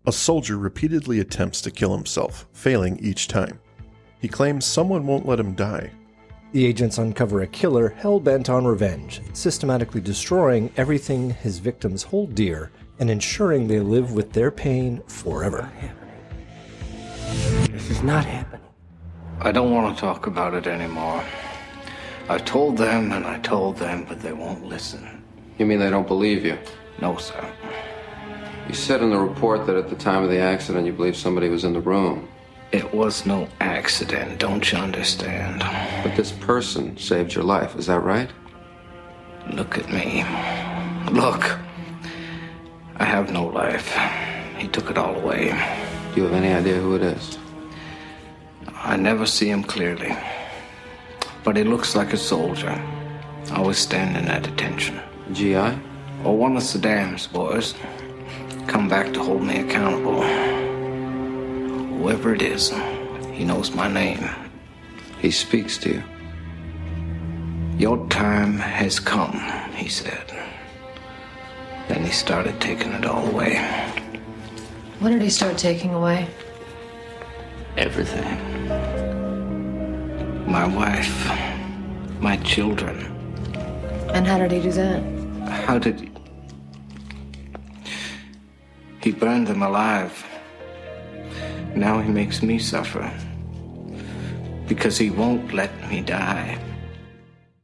A soldier repeatedly attempts to kill himself, failing each time. He claims someone won't let him die. The agents uncover a killer hell-bent on revenge, systematically destroying everything his victims hold dear and ensuring they live with their pain forever. This is not happening. I don't want to talk about it anymore. I've told them and I told them, but they won't listen. You mean they don't believe you? No, sir. You said in the report that at the time of the accident you believed somebody was in the room. It was no accident, don't you understand? But this person saved your life, is that right? Look at me. Look. I have no life. He took it all away. Do you have any idea who it is? I never see him clearly. But he looks like a soldier. Always standing at attention. GI? Or one of Saddam's boys. Come back to hold me accountable. Whoever it is, he knows my name. He speaks to you. Your time has come, he said. Then he started taking it all away. What did he start taking away? Everything. My wife. My children. And how did he do that? How did he? He burned them alive. Now he makes me suffer. Because he won't let me die.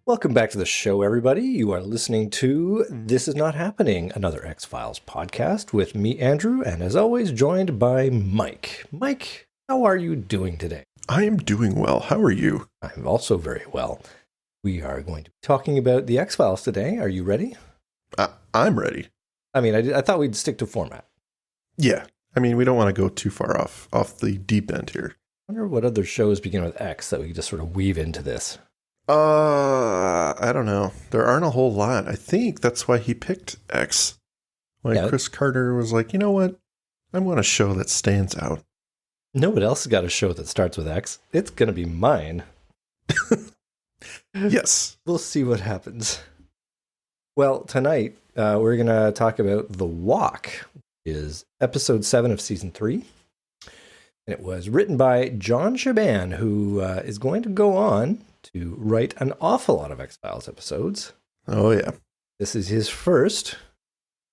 Welcome back to the show, everybody. You are listening to This Is Not Happening, another X-Files podcast with me, Andrew, and as always, joined by Mike. Mike, how are you doing today? I am doing well. How are you? I'm also very well. We are going to be talking about the X-Files today. Are you ready? I'm ready. I mean, I thought we'd stick to format. Yeah. I mean, we don't want to go too far off the deep end here. I wonder what other shows begin with X that we could just sort of weave into this. I don't know. There aren't a whole lot. I think that's why he picked X. Chris Carter was like, you know what? I want a show that stands out. No one else has got a show that starts with X. It's going to be mine. Yes. We'll see what happens. Well, tonight we're going to talk about The Walk, which is episode 7 of season 3. And it was written by John Shaban, who is going to go on to write an awful lot of X-Files episodes. Oh, yeah. This is his first.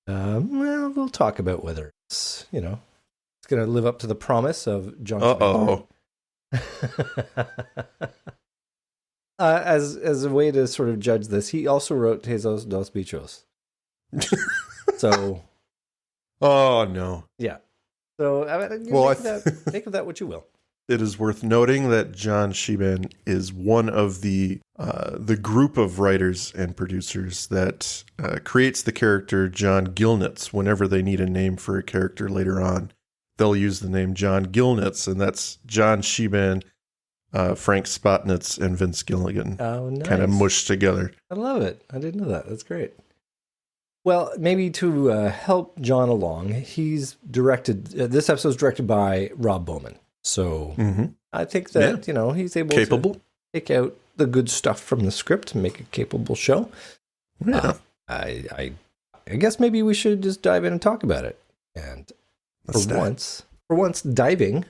Well, we'll talk about whether it's, it's going to live up to the promise of John Shaban. As a way to sort of judge this, he also wrote Jesus dos Bichos. So. Oh, no. Yeah. So, make of that what you will. It is worth noting that John Shaban is one of the group of writers and producers that creates the character John Gilnitz. Whenever they need a name for a character later on, they'll use the name John Gilnitz, and that's John Shaban, Frank Spotnitz, and Vince Gilligan. Oh, nice. Kind of mushed together. I love it. I didn't know that. That's great. Well, maybe to help John along, he's directed. This episode is directed by Rob Bowman. So I think that, he's able to take out the good stuff from the script and make a capable show. Yeah. I guess maybe we should just dive in and talk about it. And for once, diving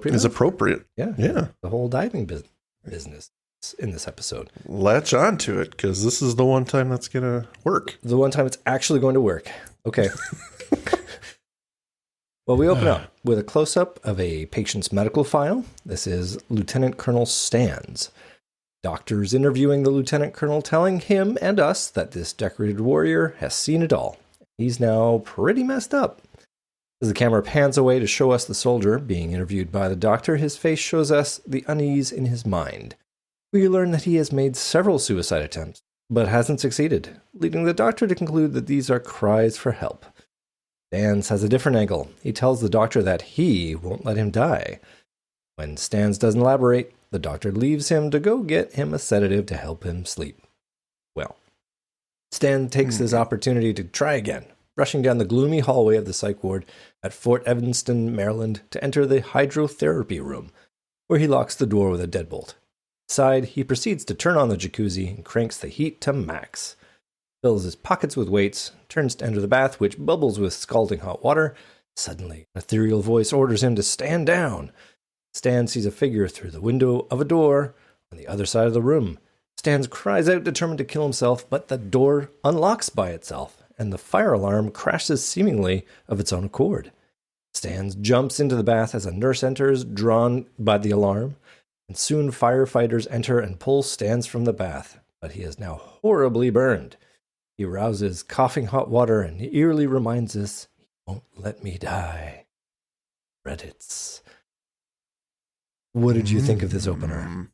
is appropriate. Yeah. The whole diving business in this episode. Latch on to it, because this is the one time that's going to work. The one time it's actually going to work. Okay. Well, we open up with a close-up of a patient's medical file. This is Lieutenant Colonel Stans. Doctors interviewing the Lieutenant Colonel, telling him and us that this decorated warrior has seen it all. He's now pretty messed up. As the camera pans away to show us the soldier being interviewed by the doctor, his face shows us the unease in his mind. We learn that he has made several suicide attempts, but hasn't succeeded, leading the doctor to conclude that these are cries for help. Stans has a different angle. He tells the doctor that he won't let him die. When Stans doesn't elaborate, the doctor leaves him to go get him a sedative to help him sleep. Well, Stan takes this opportunity to try again, rushing down the gloomy hallway of the psych ward at Fort Evanston, Maryland, to enter the hydrotherapy room, where he locks the door with a deadbolt. Inside, he proceeds to turn on the jacuzzi and cranks the heat to max. Fills his pockets with weights, turns to enter the bath, which bubbles with scalding hot water, Suddenly, an ethereal voice orders him to stand down. Stan sees a figure through the window of a door on the other side of the room. Stan cries out, determined to kill himself, but the door unlocks by itself, and the fire alarm crashes seemingly of its own accord. Stan jumps into the bath as a nurse enters, drawn by the alarm, and soon firefighters enter and pull Stan from the bath, but he is now horribly burned. He rouses, coughing hot water, and eerily reminds us, "He won't let me die." Credits. What did you think of this opener?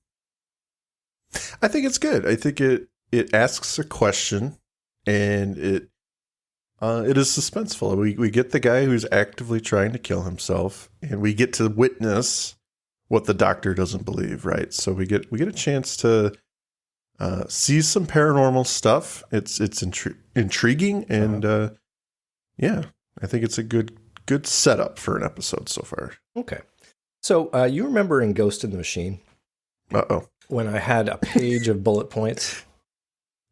I think it's good. I think it asks a question, and it is suspenseful. We get the guy who's actively trying to kill himself, and we get to witness what the doctor doesn't believe, right? So we get a chance to see some paranormal stuff. It's intriguing, and yeah, I think it's a good setup for an episode so far. Okay. So you remember in Ghost in the Machine? Uh-oh. When I had a page of bullet points?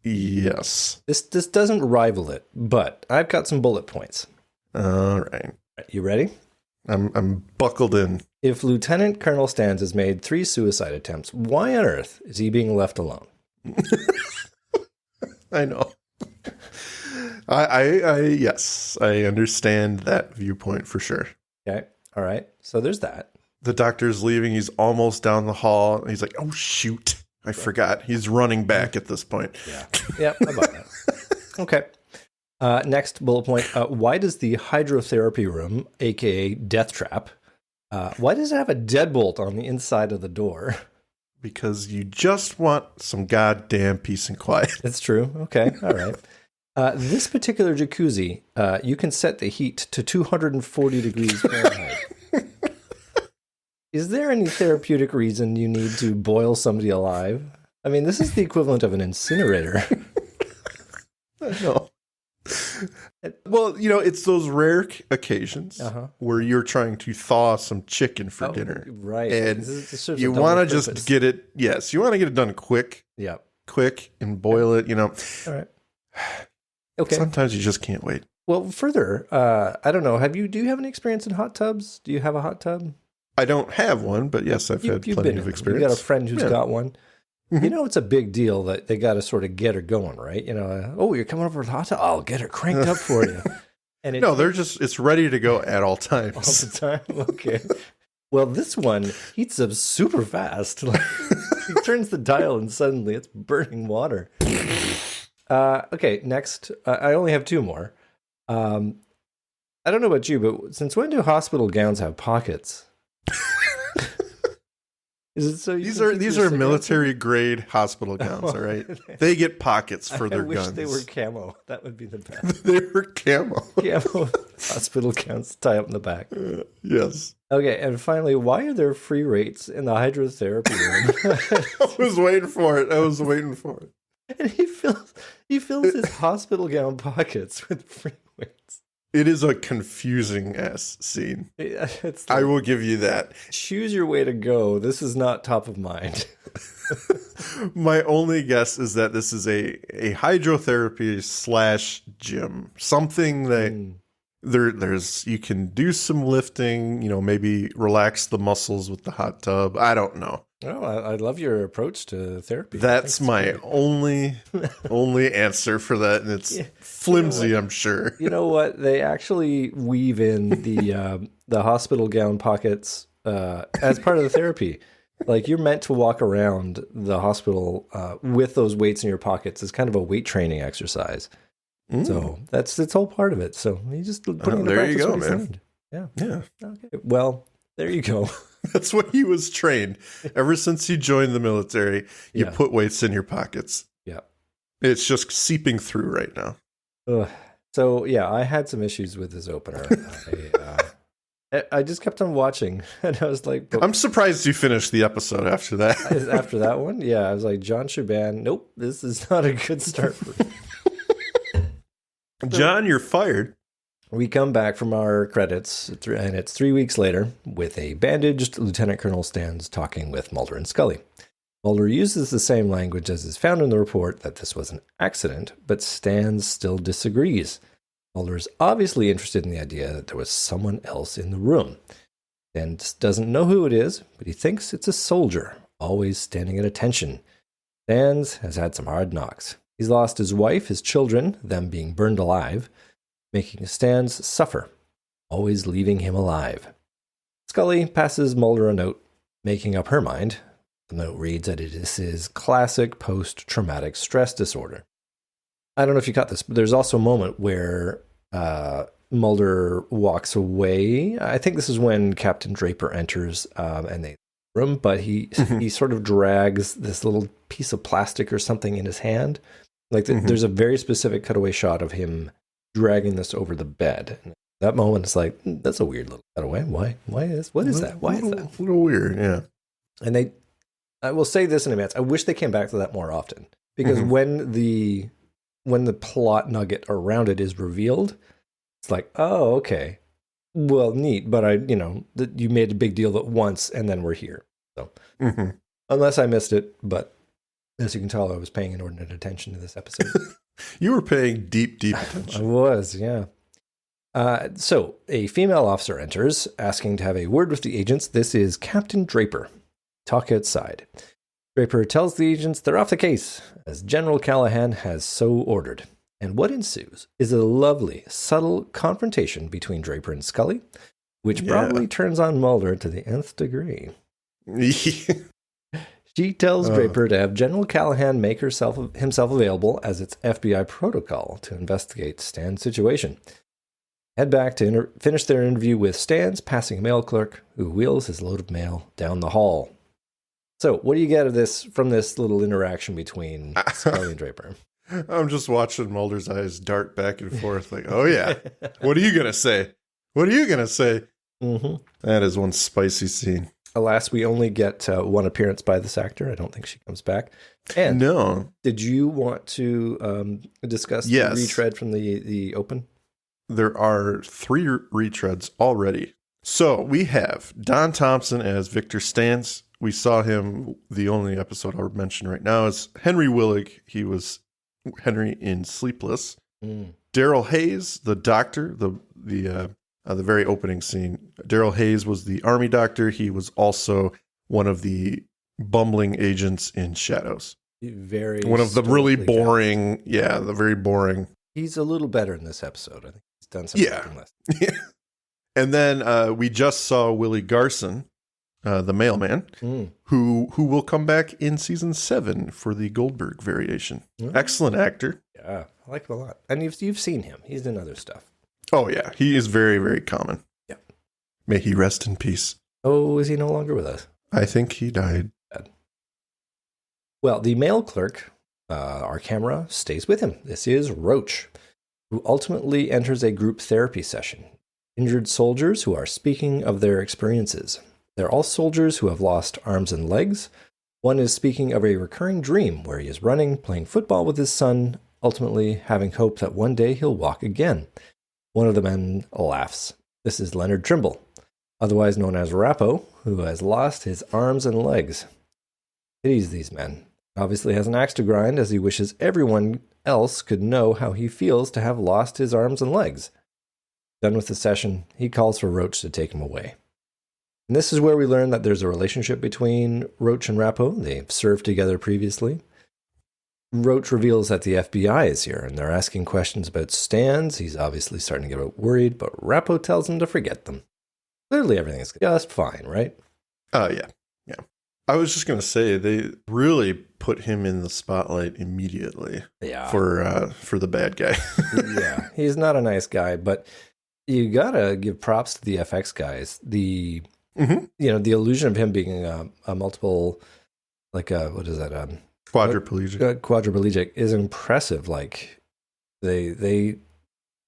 Yes. This doesn't rival it, but I've got some bullet points. All right. You ready? I'm buckled in. If Lieutenant Colonel Stans has made 3 suicide attempts, why on earth is he being left alone? I know. I yes, I understand that viewpoint for sure. Okay. All right. So there's that. The doctor's leaving. He's almost down the hall. He's like, "Oh shoot, I forgot." He's running back at this point. Yeah, about that. Okay. Next bullet point. Why does the hydrotherapy room, aka Death Trap, why does it have a deadbolt on the inside of the door? Because you just want some goddamn peace and quiet. That's true. Okay. All right. This particular jacuzzi, you can set the heat to 240 degrees Fahrenheit. Is there any therapeutic reason you need to boil somebody alive? I mean, this is the equivalent of an incinerator. No. Well, it's those rare occasions where you're trying to thaw some chicken for dinner. Right. And you want to just get it, you want to get it done quick. Yeah. Quick and boil it, All right. Okay. Sometimes you just can't wait. Well, further, I don't know. Do you have any experience in hot tubs? Do you have a hot tub? I don't have one, but yes, I've had plenty of experience. You got a friend who's got one. Mm-hmm. It's a big deal that they got to sort of get her going, right? You're coming over to the hot tub? I'll get her cranked up for you. And it's ready to go at all times. All the time? Okay. Well, this one heats up super fast. He turns the dial and suddenly it's burning water. Okay, next. I only have 2 more. I don't know about you, but since when do hospital gowns have pockets? Is it so these are military grade hospital gowns, all right? They get pockets for their guns. I wish they were camo. That would be the best. They were camo. Camo hospital gowns tie up in the back. Yes. Okay, and finally, why are there free rates in the hydrotherapy room? I was waiting for it. And he fills his hospital gown pockets with free weights. It is a confusing ass scene. It's I will give you that. Choose your way to go. This is not top of mind. My only guess is that this is a hydrotherapy / gym. Something that there's you can do some lifting, maybe relax the muscles with the hot tub. I don't know. Oh, I love your approach to therapy. That's my only answer for that, and it's flimsy, I'm sure. You know what? They actually weave in the hospital gown pockets as part of the therapy. Like, you're meant to walk around the hospital with those weights in your pockets. It's kind of a weight training exercise. So it's all part of it. So you just put it in there practice you go, what he man. said. Yeah. Okay. Well, there you go. That's what he was trained. Ever since he joined the military, you put weights in your pockets. Yeah. It's just seeping through right now. So, I had some issues with this opener. I just kept on watching, and I was like... I'm surprised you finished the episode after that. After that one? Yeah, I was like, John Shaban, nope, this is not a good start for me. John, you're fired. We come back from our credits, and it's 3 weeks later, with a bandaged Lieutenant Colonel Stans talking with Mulder and Scully. Mulder uses the same language as is found in the report that this was an accident, but Stans still disagrees. Mulder is obviously interested in the idea that there was someone else in the room. Stans doesn't know who it is, but he thinks it's a soldier, always standing at attention. Stans has had some hard knocks. He's lost his wife, his children, them being burned alive, making Stans suffer, always leaving him alive. Scully passes Mulder a note, making up her mind. The note reads that it is his classic post-traumatic stress disorder. I don't know if you got this, but there's also a moment where Mulder walks away. I think this is when Captain Draper enters and they room, but he sort of drags this little piece of plastic or something in his hand. Like there's a very specific cutaway shot of him dragging this over the bed. And that moment is like, that's a weird little cutaway. What is that? Why is that? A little weird, yeah. And I will say this in advance. I wish they came back to that more often, because when the plot nugget around it is revealed, it's like, oh, okay, well, neat. But you made a big deal of it once, and then we're here. So unless I missed it, but as you can tell, I was paying inordinate attention to this episode. You were paying deep attention. I was, yeah. So a female officer enters, asking to have a word with the agents. This is Captain Draper. Talk outside. Draper tells the agents they're off the case, as General Callahan has so ordered. And what ensues is a lovely, subtle confrontation between Draper and Scully, which probably turns on Mulder to the nth degree. She tells Draper to have General Callahan make himself available as it's FBI protocol to investigate Stan's situation. Head back to finish their interview with Stans, passing a mail clerk who wheels his load of mail down the hall. So, what do you get from this little interaction between Scully and Draper? I'm just watching Mulder's eyes dart back and forth like, oh yeah, what are you going to say? What are you going to say? That is one spicy scene. Alas, we only get one appearance by this actor. I don't think she comes back. And no. Did you want to discuss the retread from the open? There are 3 retreads already. So we have Don Thompson as Victor Stans. We saw him, the only episode I'll mention right now is Henry Willig. He was Henry in Sleepless. Daryl Hayes, the doctor, the very opening scene. Daryl Hayes was the army doctor. He was also one of the bumbling agents in Shadows. One of the really boring, the very boring. He's a little better in this episode. I think he's done something less. Yeah. And then we just saw Willie Garson, the mailman, who will come back in season 7 for the Goldberg variation. Excellent actor. Yeah, I like him a lot. And you've seen him. He's in other stuff. Oh, yeah. He is very, very common. Yeah. May he rest in peace. Oh, is he no longer with us? I think he died. Well, the mail clerk, our camera, stays with him. This is Roach, who ultimately enters a group therapy session. Injured soldiers who are speaking of their experiences. They're all soldiers who have lost arms and legs. One is speaking of a recurring dream where he is running, playing football with his son, ultimately having hope that one day he'll walk again. One of the men laughs. This is Leonard Trimble, otherwise known as Rappo, who has lost his arms and legs. Pities these men. Obviously has an axe to grind, as he wishes everyone else could know how he feels to have lost his arms and legs. Done with the session, he calls for Roach to take him away. And this is where we learn that there's a relationship between Roach and Rappo. They've served together previously. Roach reveals that the FBI is here, and they're asking questions about Stans. He's obviously starting to get worried, but Rappo tells him to forget them. Clearly everything's just fine, right? Oh, yeah. I was just going to say, they really put him in the spotlight immediately for the bad guy. Yeah, he's not a nice guy, but you got to give props to the FX guys. The illusion of him being a multiple, what is that? Quadriplegic is impressive. Like they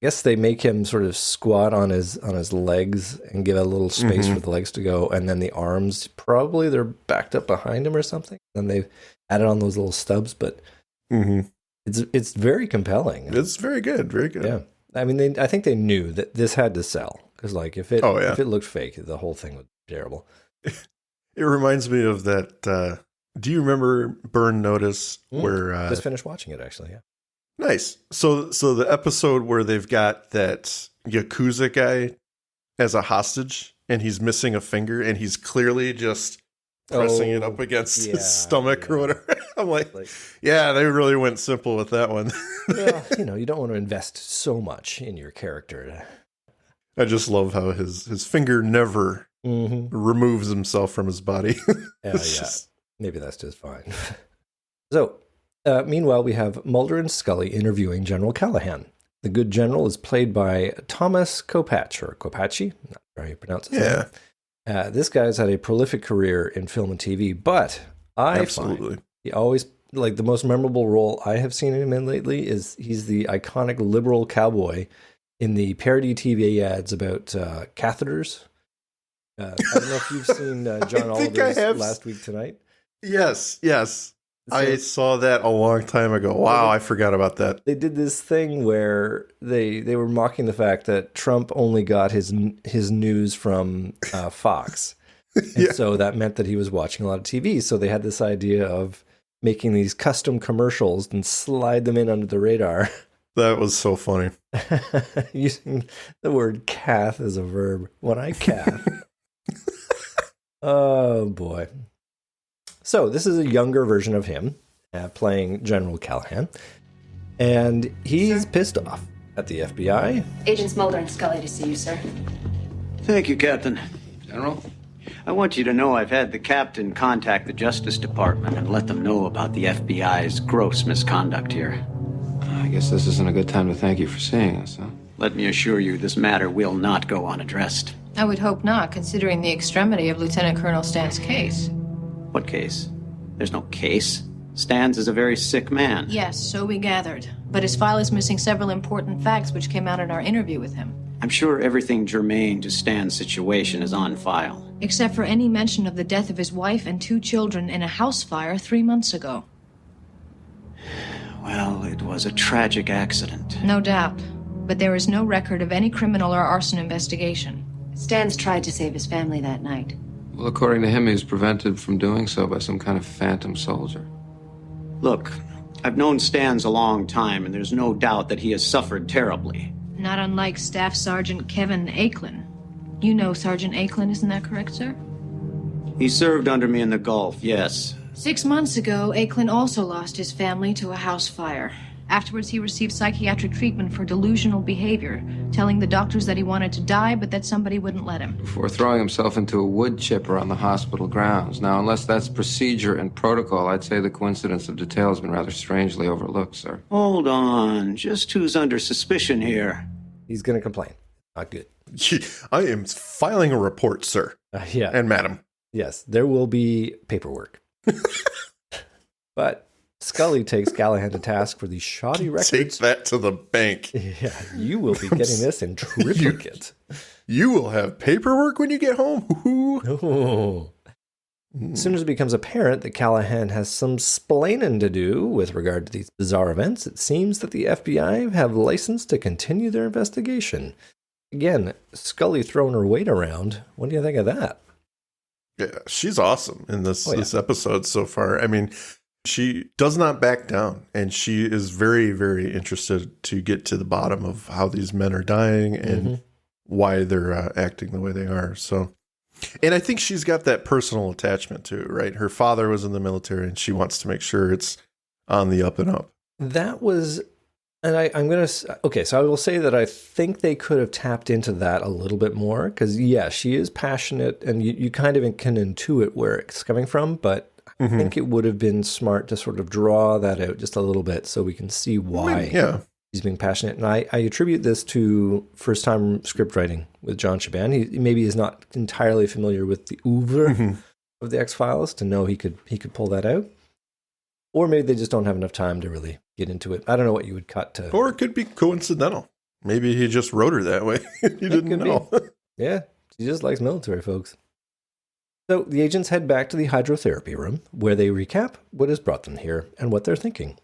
guess they make him sort of squat on his legs and give a little space for the legs to go, and then the arms probably they're backed up behind him or something. And they've added on those little stubs, but it's very compelling. It's very good, very good. Yeah, I mean, I think they knew that this had to sell because, like, if it looked fake, the whole thing would be terrible. It reminds me of that. Do you remember Burn Notice? Where just finished watching it actually? Yeah. Nice. So the episode where they've got that Yakuza guy as a hostage and he's missing a finger and he's clearly just pressing it up against his stomach or whatever. I'm like, yeah, they really went simple with that one. Well, you don't want to invest so much in your character. I just love how his finger never removes himself from his body. Maybe that's just fine. So, meanwhile, we have Mulder and Scully interviewing General Callahan. The good general is played by Thomas Kopach, or Kopachi, not sure how you pronounce his name. This guy's had a prolific career in film and TV, but I find he always, like, the most memorable role I have seen him in lately is he's the iconic liberal cowboy in the parody TV ads about catheters. I don't know if you've seen John Oliver's Last Week Tonight. Yes. So, I saw that a long time ago. Wow, I forgot about that. They did this thing where they were mocking the fact that Trump only got his news from Fox. And so that meant that he was watching a lot of TV. So they had this idea of making these custom commercials and slide them in under the radar. That was so funny. Using the word cath as a verb. When I cath. Oh, boy. So this is a younger version of him playing General Callahan. And he's pissed off at the FBI. Agents Mulder and Scully to see you, sir. Thank you, Captain. General? I want you to know I've had the captain contact the Justice Department and let them know about the FBI's gross misconduct here. I guess this isn't a good time to thank you for seeing us, huh? Let me assure you, this matter will not go unaddressed. I would hope not, considering the extremity of Lieutenant Colonel Stan's case. What case? There's no case. Stans is a very sick man. Yes, so we gathered. But his file is missing several important facts which came out in our interview with him. I'm sure everything germane to Stan's situation is on file. Except for any mention of the death of his wife and 2 children in a house fire 3 months ago. Well, it was a tragic accident. No doubt. But there is no record of any criminal or arson investigation. Stans tried to save his family that night. Well, according to him, he was prevented from doing so by some kind of phantom soldier. Look, I've known Stans a long time, and there's no doubt that he has suffered terribly. Not unlike Staff Sergeant Kevin Aiklin. You know Sergeant Aiklin, isn't that correct, sir? He served under me in the Gulf, yes. 6 months ago, Aiklin also lost his family to a house fire. Afterwards, he received psychiatric treatment for delusional behavior, telling the doctors that he wanted to die, but that somebody wouldn't let him. Before throwing himself into a wood chipper on the hospital grounds. Now, unless that's procedure and protocol, I'd say the coincidence of detail has been rather strangely overlooked, sir. Hold on. Just who's under suspicion here? He's going to complain. Not good. I am filing a report, sir. Yeah. And madam. Yes, there will be paperwork. But Scully takes Callahan to task for the shoddy records. Take that to the bank. Yeah, you will be getting this in triplicate. You will have paperwork when you get home. Oh. As soon as it becomes apparent that Callahan has some splaining to do with regard to these bizarre events, it seems that the FBI have license to continue their investigation. Again, Scully throwing her weight around. What do you think of that? Yeah, she's awesome in this episode so far. I mean, she does not back down, and she is very, very interested to get to the bottom of how these men are dying and why they're acting the way they are. So, and I think she's got that personal attachment too, right? Her father was in the military, and she wants to make sure it's on the up and up. That was, and I'm going to, okay, so I will say that I think they could have tapped into that a little bit more, because, yeah, she is passionate, and you kind of can intuit where it's coming from, but I think it would have been smart to sort of draw that out just a little bit so we can see why he's being passionate. And I attribute this to first-time script writing with John Shiban. He maybe is not entirely familiar with the oeuvre of the X-Files to know he could pull that out. Or maybe they just don't have enough time to really get into it. I don't know what you would cut to. Or it could be coincidental. Maybe he just wrote her that way. You didn't know. Yeah, she just likes military folks. So the agents head back to the hydrotherapy room, where they recap what has brought them here and what they're thinking.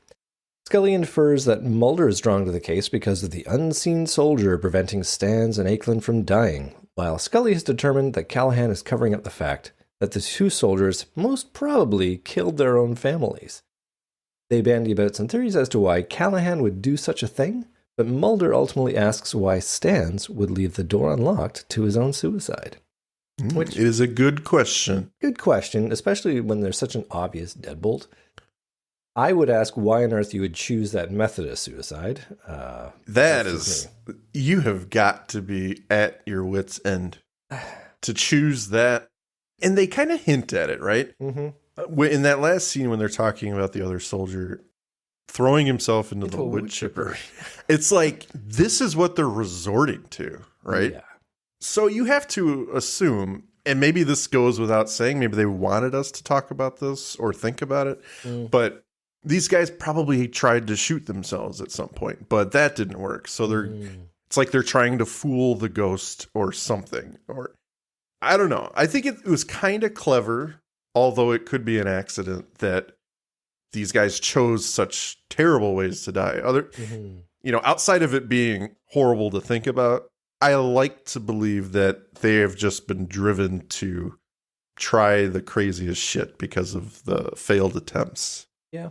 Scully infers that Mulder is drawn to the case because of the unseen soldier preventing Stans and Aiklin from dying, while Scully has determined that Callahan is covering up the fact that the 2 soldiers most probably killed their own families. They bandy about some theories as to why Callahan would do such a thing, but Mulder ultimately asks why Stans would leave the door unlocked to his own suicide. Which it is a good question. Good question, especially when there's such an obvious deadbolt. I would ask why on earth you would choose that method of suicide. You have got to be at your wit's end to choose that. And they kind of hint at it, right? Mm-hmm. In that last scene when they're talking about the other soldier throwing himself into the wood chipper, it's like, this is what they're resorting to, right? Yeah. So you have to assume, and maybe this goes without saying, maybe they wanted us to talk about this or think about it, but these guys probably tried to shoot themselves at some point, but that didn't work. So it's like they're trying to fool the ghost or something, or I don't know. I think it was kind of clever, although it could be an accident that these guys chose such terrible ways to die. Outside of it being horrible to think about, I like to believe that they have just been driven to try the craziest shit because of the failed attempts. Yeah.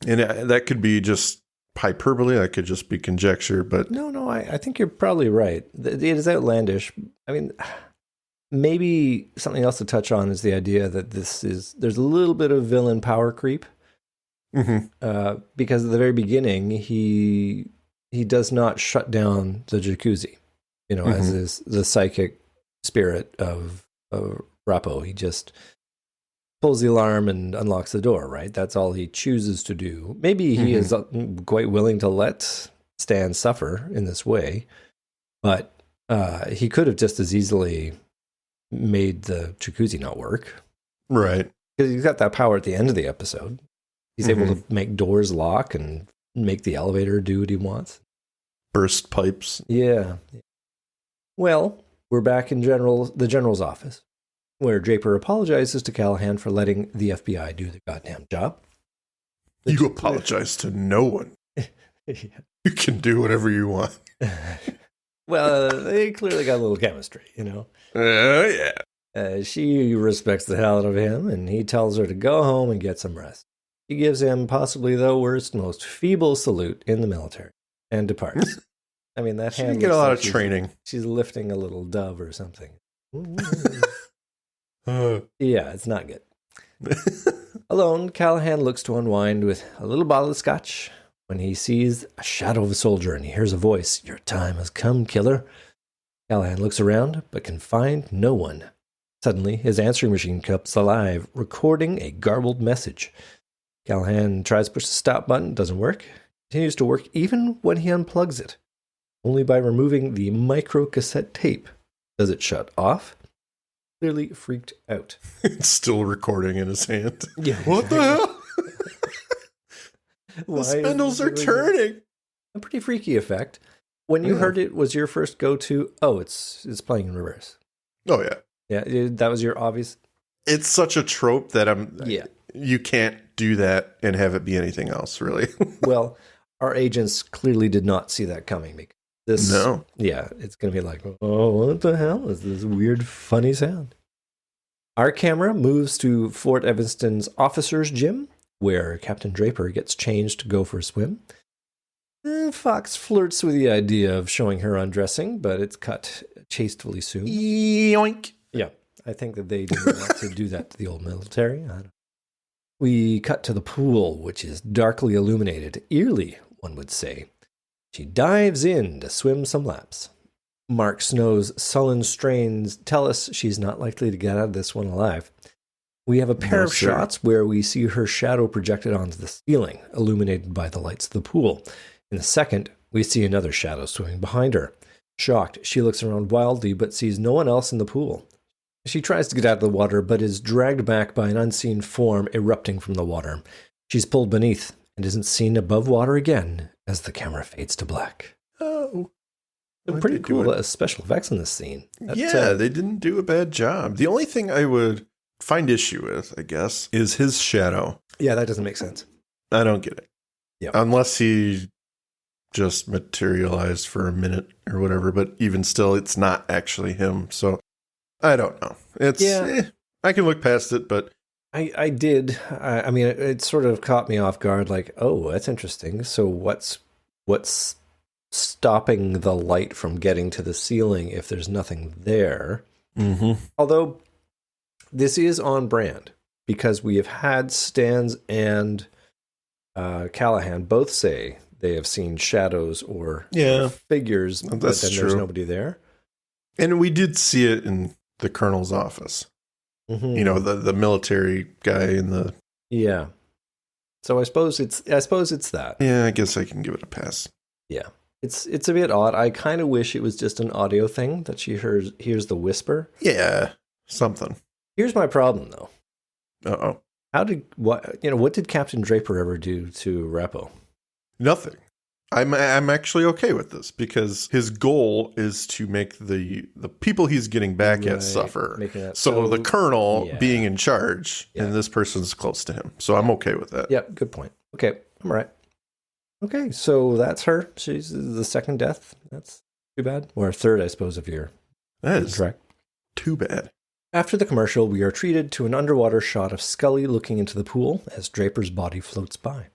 And that could be just hyperbole. That could just be conjecture. But no, I think you're probably right. It is outlandish. I mean, maybe something else to touch on is the idea that there's a little bit of villain power creep. Mm-hmm. Because at the very beginning, he does not shut down the jacuzzi. As is the psychic spirit of Rappo. He just pulls the alarm and unlocks the door, right? That's all he chooses to do. Maybe he is quite willing to let Stan suffer in this way, but he could have just as easily made the jacuzzi not work. Right. Because he's got that power at the end of the episode. He's able to make doors lock and make the elevator do what he wants. Burst pipes. Yeah. Well, we're back in the general's office, where Draper apologizes to Callahan for letting the FBI do the goddamn job. You apologize to no one. Yeah. You can do whatever you want. Well, they clearly got a little chemistry, Yeah. She respects the hell out of him, and he tells her to go home and get some rest. He gives him possibly the worst, most feeble salute in the military and departs. I mean, that hand. She get a lot of training. She's lifting a little dove or something. Yeah, it's not good. Alone, Callahan looks to unwind with a little bottle of scotch when he sees a shadow of a soldier and he hears a voice. "Your time has come, killer." Callahan looks around, but can find no one. Suddenly, his answering machine comes alive, recording a garbled message. Callahan tries to push the stop button, doesn't work. Continues to work even when he unplugs it. Only by removing the micro cassette tape does it shut off. Clearly freaked out. It's still recording in his hand. Yeah. What the hell? The spindles are turning. A pretty freaky effect. When you heard it, was your first go-to, it's playing in reverse? Oh, yeah. Yeah, that was your obvious? It's such a trope that you can't do that and have it be anything else, really. Well, our agents clearly did not see that coming. No. Yeah, it's going to be like, oh, what the hell is this weird, funny sound? Our camera moves to Fort Evanston's officers' gym, where Captain Draper gets changed to go for a swim. Fox flirts with the idea of showing her undressing, but it's cut chastely soon. Yoink. Yeah, I think that they didn't want to do that to the old military. We cut to the pool, which is darkly illuminated, eerily, one would say. She dives in to swim some laps. Mark Snow's sullen strains tell us she's not likely to get out of this one alive. We have a pair of shots where we see her shadow projected onto the ceiling, illuminated by the lights of the pool. In the second, we see another shadow swimming behind her. Shocked, she looks around wildly but sees no one else in the pool. She tries to get out of the water but is dragged back by an unseen form erupting from the water. She's pulled beneath and isn't seen above water again as the camera fades to black. Oh. Pretty cool special effects in this scene. They didn't do a bad job. The only thing I would find issue with, I guess, is his shadow. Yeah, that doesn't make sense. I don't get it. Yeah. Unless he just materialized for a minute or whatever, but even still, it's not actually him. So I don't know. I can look past it, but I did. I mean, it sort of caught me off guard. Like, oh, that's interesting. So what's stopping the light from getting to the ceiling if there's nothing there? Mm-hmm. Although this is on brand because we have had Stans and Callahan both say they have seen shadows or figures, but then there's nobody there. And we did see it in the colonel's office. Mm-hmm. You know, the military guy in the... Yeah. So I suppose it's that. Yeah, I guess I can give it a pass. Yeah. It's a bit odd. I kind of wish it was just an audio thing that she hears the whisper. Yeah, something. Here's my problem though. Uh-oh. What did Captain Draper ever do to Repo? Nothing. I'm actually okay with this because his goal is to make the people he's getting back at suffer. So the colonel being in charge, and this person's close to him. So I'm okay with that. Yep, good point. Okay, I'm all right. Okay, so that's her. She's the second death. That's too bad. Or third, I suppose, if you're correct. Too bad. After the commercial, we are treated to an underwater shot of Scully looking into the pool as Draper's body floats by.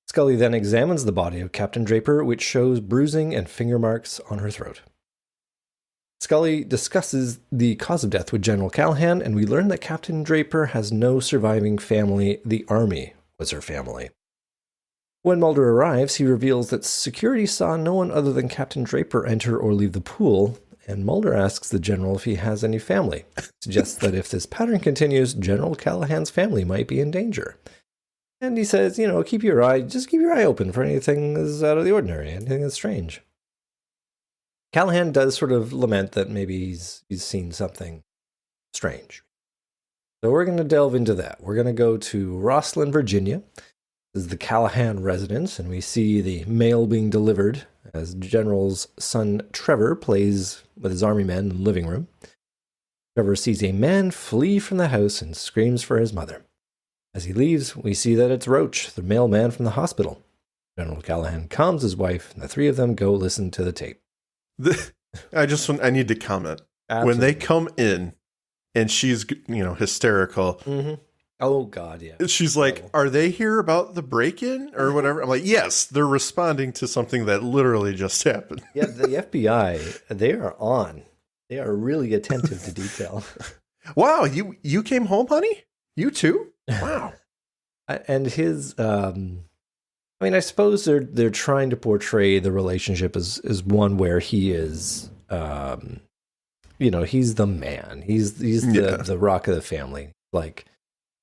Scully then examines the body of Captain Draper, which shows bruising and finger marks on her throat. Scully discusses the cause of death with General Callahan, and we learn that Captain Draper has no surviving family. The Army was her family. When Mulder arrives, he reveals that security saw no one other than Captain Draper enter or leave the pool, and Mulder asks the general if he has any family. Suggests that if this pattern continues, General Callahan's family might be in danger. And he says, keep your eye open for anything that's out of the ordinary, anything that's strange. Callahan does sort of lament that maybe he's seen something strange. So we're going to delve into that. We're going to go to Rosslyn, Virginia. This is the Callahan residence, and we see the mail being delivered as General's son Trevor plays with his army men in the living room. Trevor sees a man flee from the house and screams for his mother. As he leaves, we see that it's Roach, the mailman from the hospital. General Callahan calms his wife, and the three of them go listen to the tape. I need to comment. Absolutely. When they come in, and she's, hysterical. Mm-hmm. Oh, God, yeah. She's like, are they here about the break-in or whatever? I'm like, yes, they're responding to something that literally just happened. Yeah, the FBI, they are on. They are really attentive to detail. Wow, you came home, honey? You too? Wow. And his, I suppose they're trying to portray the relationship as one where he is, he's the man. He's the rock of the family. Like,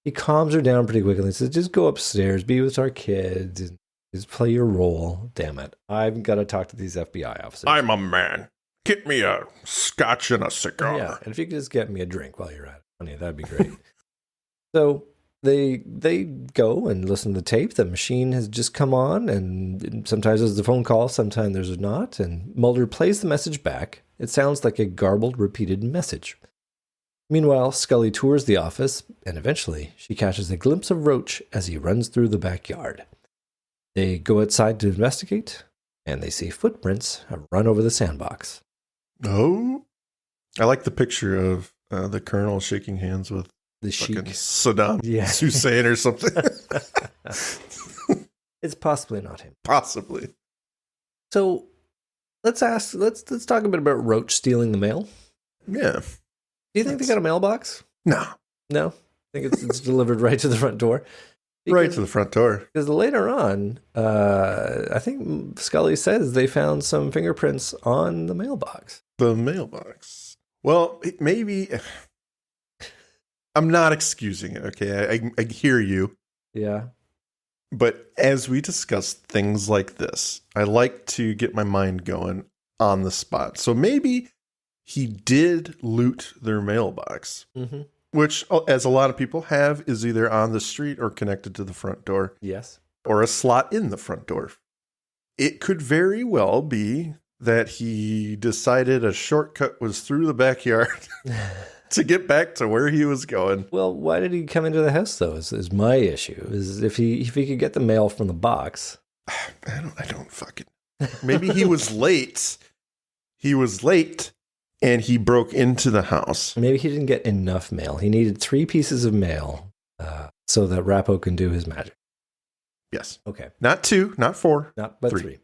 he calms her down pretty quickly and says, just go upstairs, be with our kids, and just play your role. Damn it. I've got to talk to these FBI officers. I'm a man. Get me a scotch and a cigar. Yeah, and if you could just get me a drink while you're at it, honey, that'd be great. So they go and listen to the tape. The machine has just come on, and sometimes there's a phone call, sometimes there's not. And Mulder plays the message back. It sounds like a garbled, repeated message. Meanwhile, Scully tours the office, and eventually she catches a glimpse of Roach as he runs through the backyard. They go outside to investigate, and they see footprints have run over the sandbox. Oh, I like the picture of the colonel shaking hands with the Sheik. Saddam Hussein or something. It's possibly not him. Possibly. So let's talk a bit about Roach stealing the mail. Yeah. Do you think they got a mailbox? No. I think it's delivered right to the front door. Right to the front door. Because later on, I think Scully says they found some fingerprints on the mailbox. The mailbox. Well, maybe... I'm not excusing it, okay? I hear you. Yeah. But as we discuss things like this, I like to get my mind going on the spot. So maybe he did loot their mailbox, which, as a lot of people have, is either on the street or connected to the front door. Yes. Or a slot in the front door. It could very well be that he decided a shortcut was through the backyard to get back to where he was going. Well, why did he come into the house, though, is my issue. Is if he could get the mail from the box. I don't fucking... Maybe he was late. He was late, and he broke into the house. Maybe he didn't get enough mail. He needed 3 pieces of mail so that Rappo can do his magic. Yes. Okay. Not 2, not 4. But 3. 3.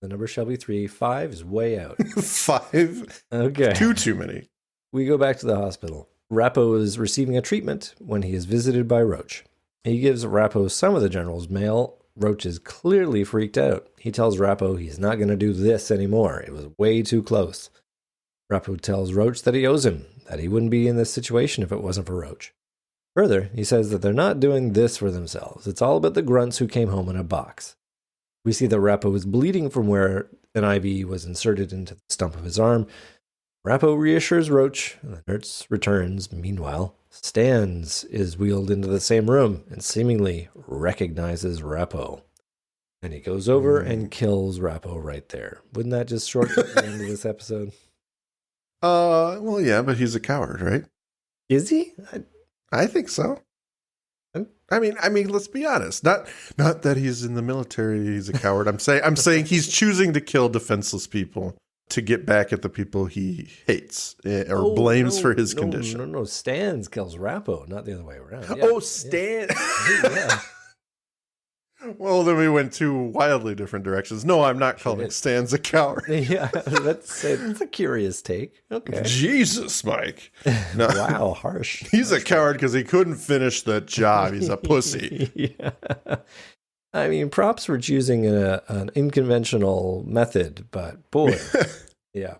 The number shall be 3. 5 is way out. 5. Okay. Too many. We go back to the hospital. Rappo is receiving a treatment when he is visited by Roach. He gives Rappo some of the general's mail. Roach is clearly freaked out. He tells Rappo he's not going to do this anymore. It was way too close. Rappo tells Roach that he owes him, that he wouldn't be in this situation if it wasn't for Roach. Further, he says that they're not doing this for themselves. It's all about the grunts who came home in a box. We see that Rappo is bleeding from where an IV was inserted into the stump of his arm. Rappo reassures Roach, and the nurse returns. Meanwhile, Stans is wheeled into the same room and seemingly recognizes Rappo. And he goes over and kills Rappo right there. Wouldn't that just shortcut the end of this episode? Well, yeah, but he's a coward, right? Is he? I think so. I mean, let's be honest. Not that he's in the military, he's a coward. I'm saying he's choosing to kill defenseless people to get back at the people he hates or blames for his condition. No. Stans kills Rappo, not the other way around. Yeah. Oh, Stan. Yeah. Well, then we went 2 wildly different directions. No, I'm not calling Stans a coward. Yeah, that's a curious take. Okay. Jesus, Mike. No. Wow, harsh. He's a coward because he couldn't finish the job. He's a pussy. Yeah. I mean, props for choosing an unconventional method, but boy, yeah.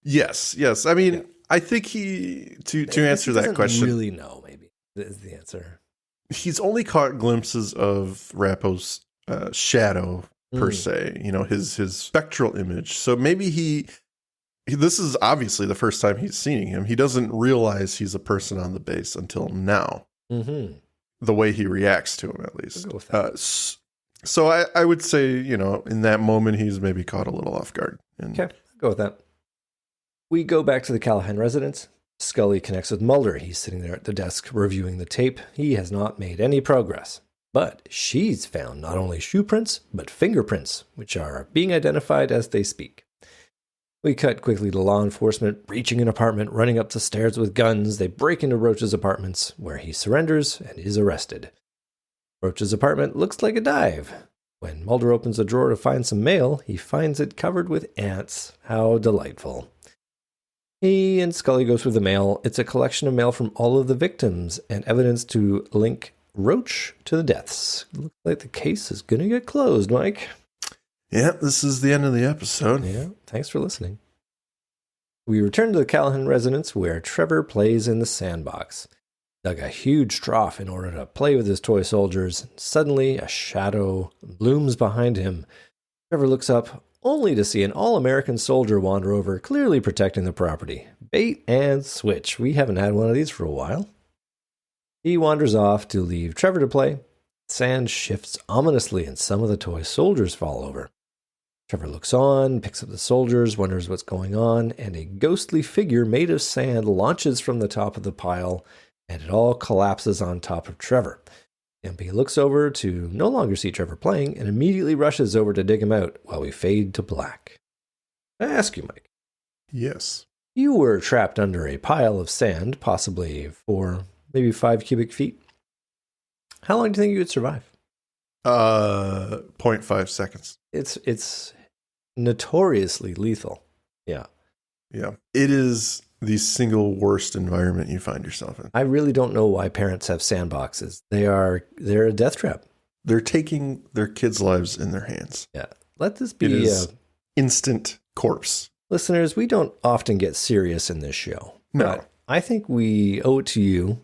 Yes. I mean, I think to answer that question, really know. Maybe is the answer. He's only caught glimpses of Rappo's shadow per se. His spectral image. So maybe this is obviously the first time he's seeing him. He doesn't realize he's a person on the base until now. Mm-hmm. The way he reacts to him, at least. I'll go with that. So I would say, in that moment, he's maybe caught a little off guard. Okay, I'll go with that. We go back to the Callahan residence. Scully connects with Mulder. He's sitting there at the desk reviewing the tape. He has not made any progress. But she's found not only shoe prints, but fingerprints, which are being identified as they speak. We cut quickly to law enforcement, breaching an apartment, running up the stairs with guns. They break into Roach's apartments, where he surrenders and is arrested. Roach's apartment looks like a dive. When Mulder opens a drawer to find some mail, he finds it covered with ants. How delightful. He and Scully go through the mail. It's a collection of mail from all of the victims and evidence to link Roach to the deaths. Looks like the case is going to get closed, Mike. Yeah, this is the end of the episode. Yeah, thanks for listening. We return to the Callahan residence where Trevor plays in the sandbox. Dug a huge trough in order to play with his toy soldiers. Suddenly, a shadow looms behind him. Trevor looks up, only to see an all-American soldier wander over, clearly protecting the property. Bait and switch. We haven't had one of these for a while. He wanders off to leave Trevor to play. Sand shifts ominously and some of the toy soldiers fall over. Trevor looks on, picks up the soldiers, wonders what's going on, and a ghostly figure made of sand launches from the top of the pile, and it all collapses on top of Trevor. MP looks over to no longer see Trevor playing and immediately rushes over to dig him out while we fade to black. I ask you, Mike. Yes. You were trapped under a pile of sand, possibly 4, maybe 5 cubic feet. How long do you think you would survive? 0.5 seconds. It's notoriously lethal. Yeah. Yeah. It is the single worst environment you find yourself in. I really don't know why parents have sandboxes. They're a death trap. They're taking their kids' lives in their hands. Yeah. Let this be it is instant corpse. Listeners, we don't often get serious in this show. No. But I think we owe it to you,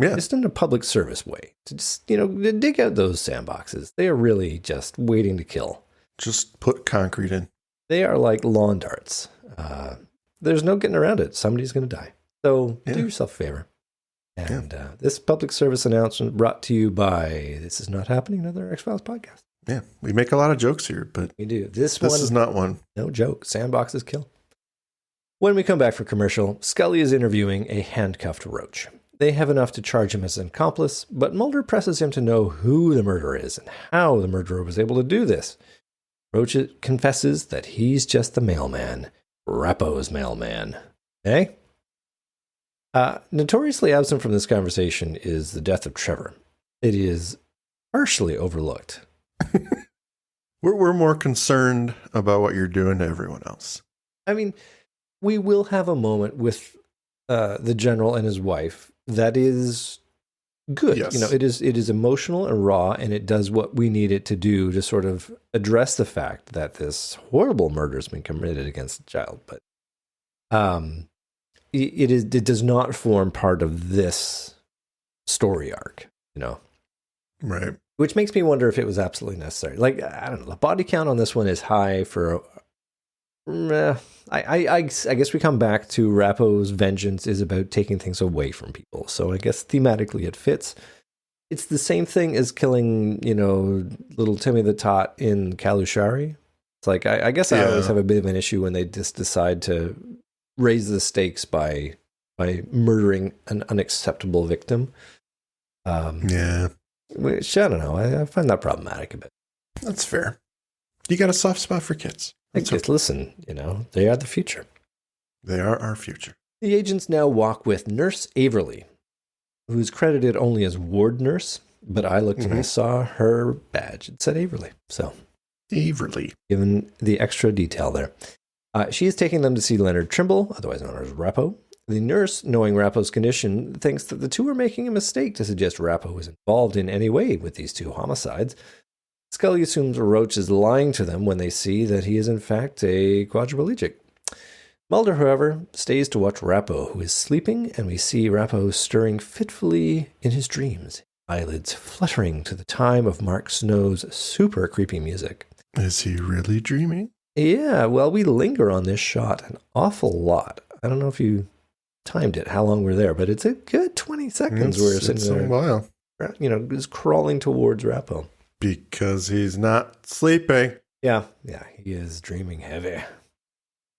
just in a public service way, to just, dig out those sandboxes. They are really just waiting to kill. Just put concrete in. They are like lawn darts. There's no getting around it. Somebody's going to die. So do yourself a favor. And this public service announcement brought to you by This Is Not Happening, another X-Files podcast. Yeah, we make a lot of jokes here, but we do. This one is not one. No joke. Sandboxes kill. When we come back for commercial, Scully is interviewing a handcuffed Roach. They have enough to charge him as an accomplice, but Mulder presses him to know who the murderer is and how the murderer was able to do this. Roach confesses that he's just the mailman, Rappo's mailman. Eh? Notoriously absent from this conversation is the death of Trevor. It is partially overlooked. We're more concerned about what you're doing to everyone else. I mean, we will have a moment with the general and his wife that is good. Yes. You know, it is emotional and raw, and it does what we need it to do to sort of address the fact that this horrible murder has been committed against the child. But it does not form part of this story arc, you know. Right. Which makes me wonder if it was absolutely necessary. Like, I don't know, the body count on this one is high for... I guess we come back to Rappo's vengeance is about taking things away from people. So I guess thematically it fits. It's the same thing as killing, you know, little Timmy the Tot in Kalushari. It's like, I guess I always have a bit of an issue when they just decide to raise the stakes by murdering an unacceptable victim. Which, I don't know, I find that problematic a bit. That's fair. You got a soft spot for kids. Just listen, you know, they are the future. They are our future. The agents now walk with Nurse Averly, who's credited only as ward nurse, but I looked and I saw her badge. It said Averly. So, Averly. Given the extra detail there. She is taking them to see Leonard Trimble, otherwise known as Rappo. The nurse, knowing Rappo's condition, thinks that the two are making a mistake to suggest Rappo was involved in any way with these two homicides. Scully assumes Roach is lying to them when they see that he is in fact a quadriplegic. Mulder, however, stays to watch Rappo, who is sleeping, and we see Rappo stirring fitfully in his dreams, eyelids fluttering to the time of Mark Snow's super creepy music. Is he really dreaming? Yeah, well, we linger on this shot an awful lot. I don't know if you timed it, how long we're there, but it's a good 20 seconds we're sitting there. A while. You know, is crawling towards Rappo. Because he's not sleeping. Yeah, he is dreaming heavy.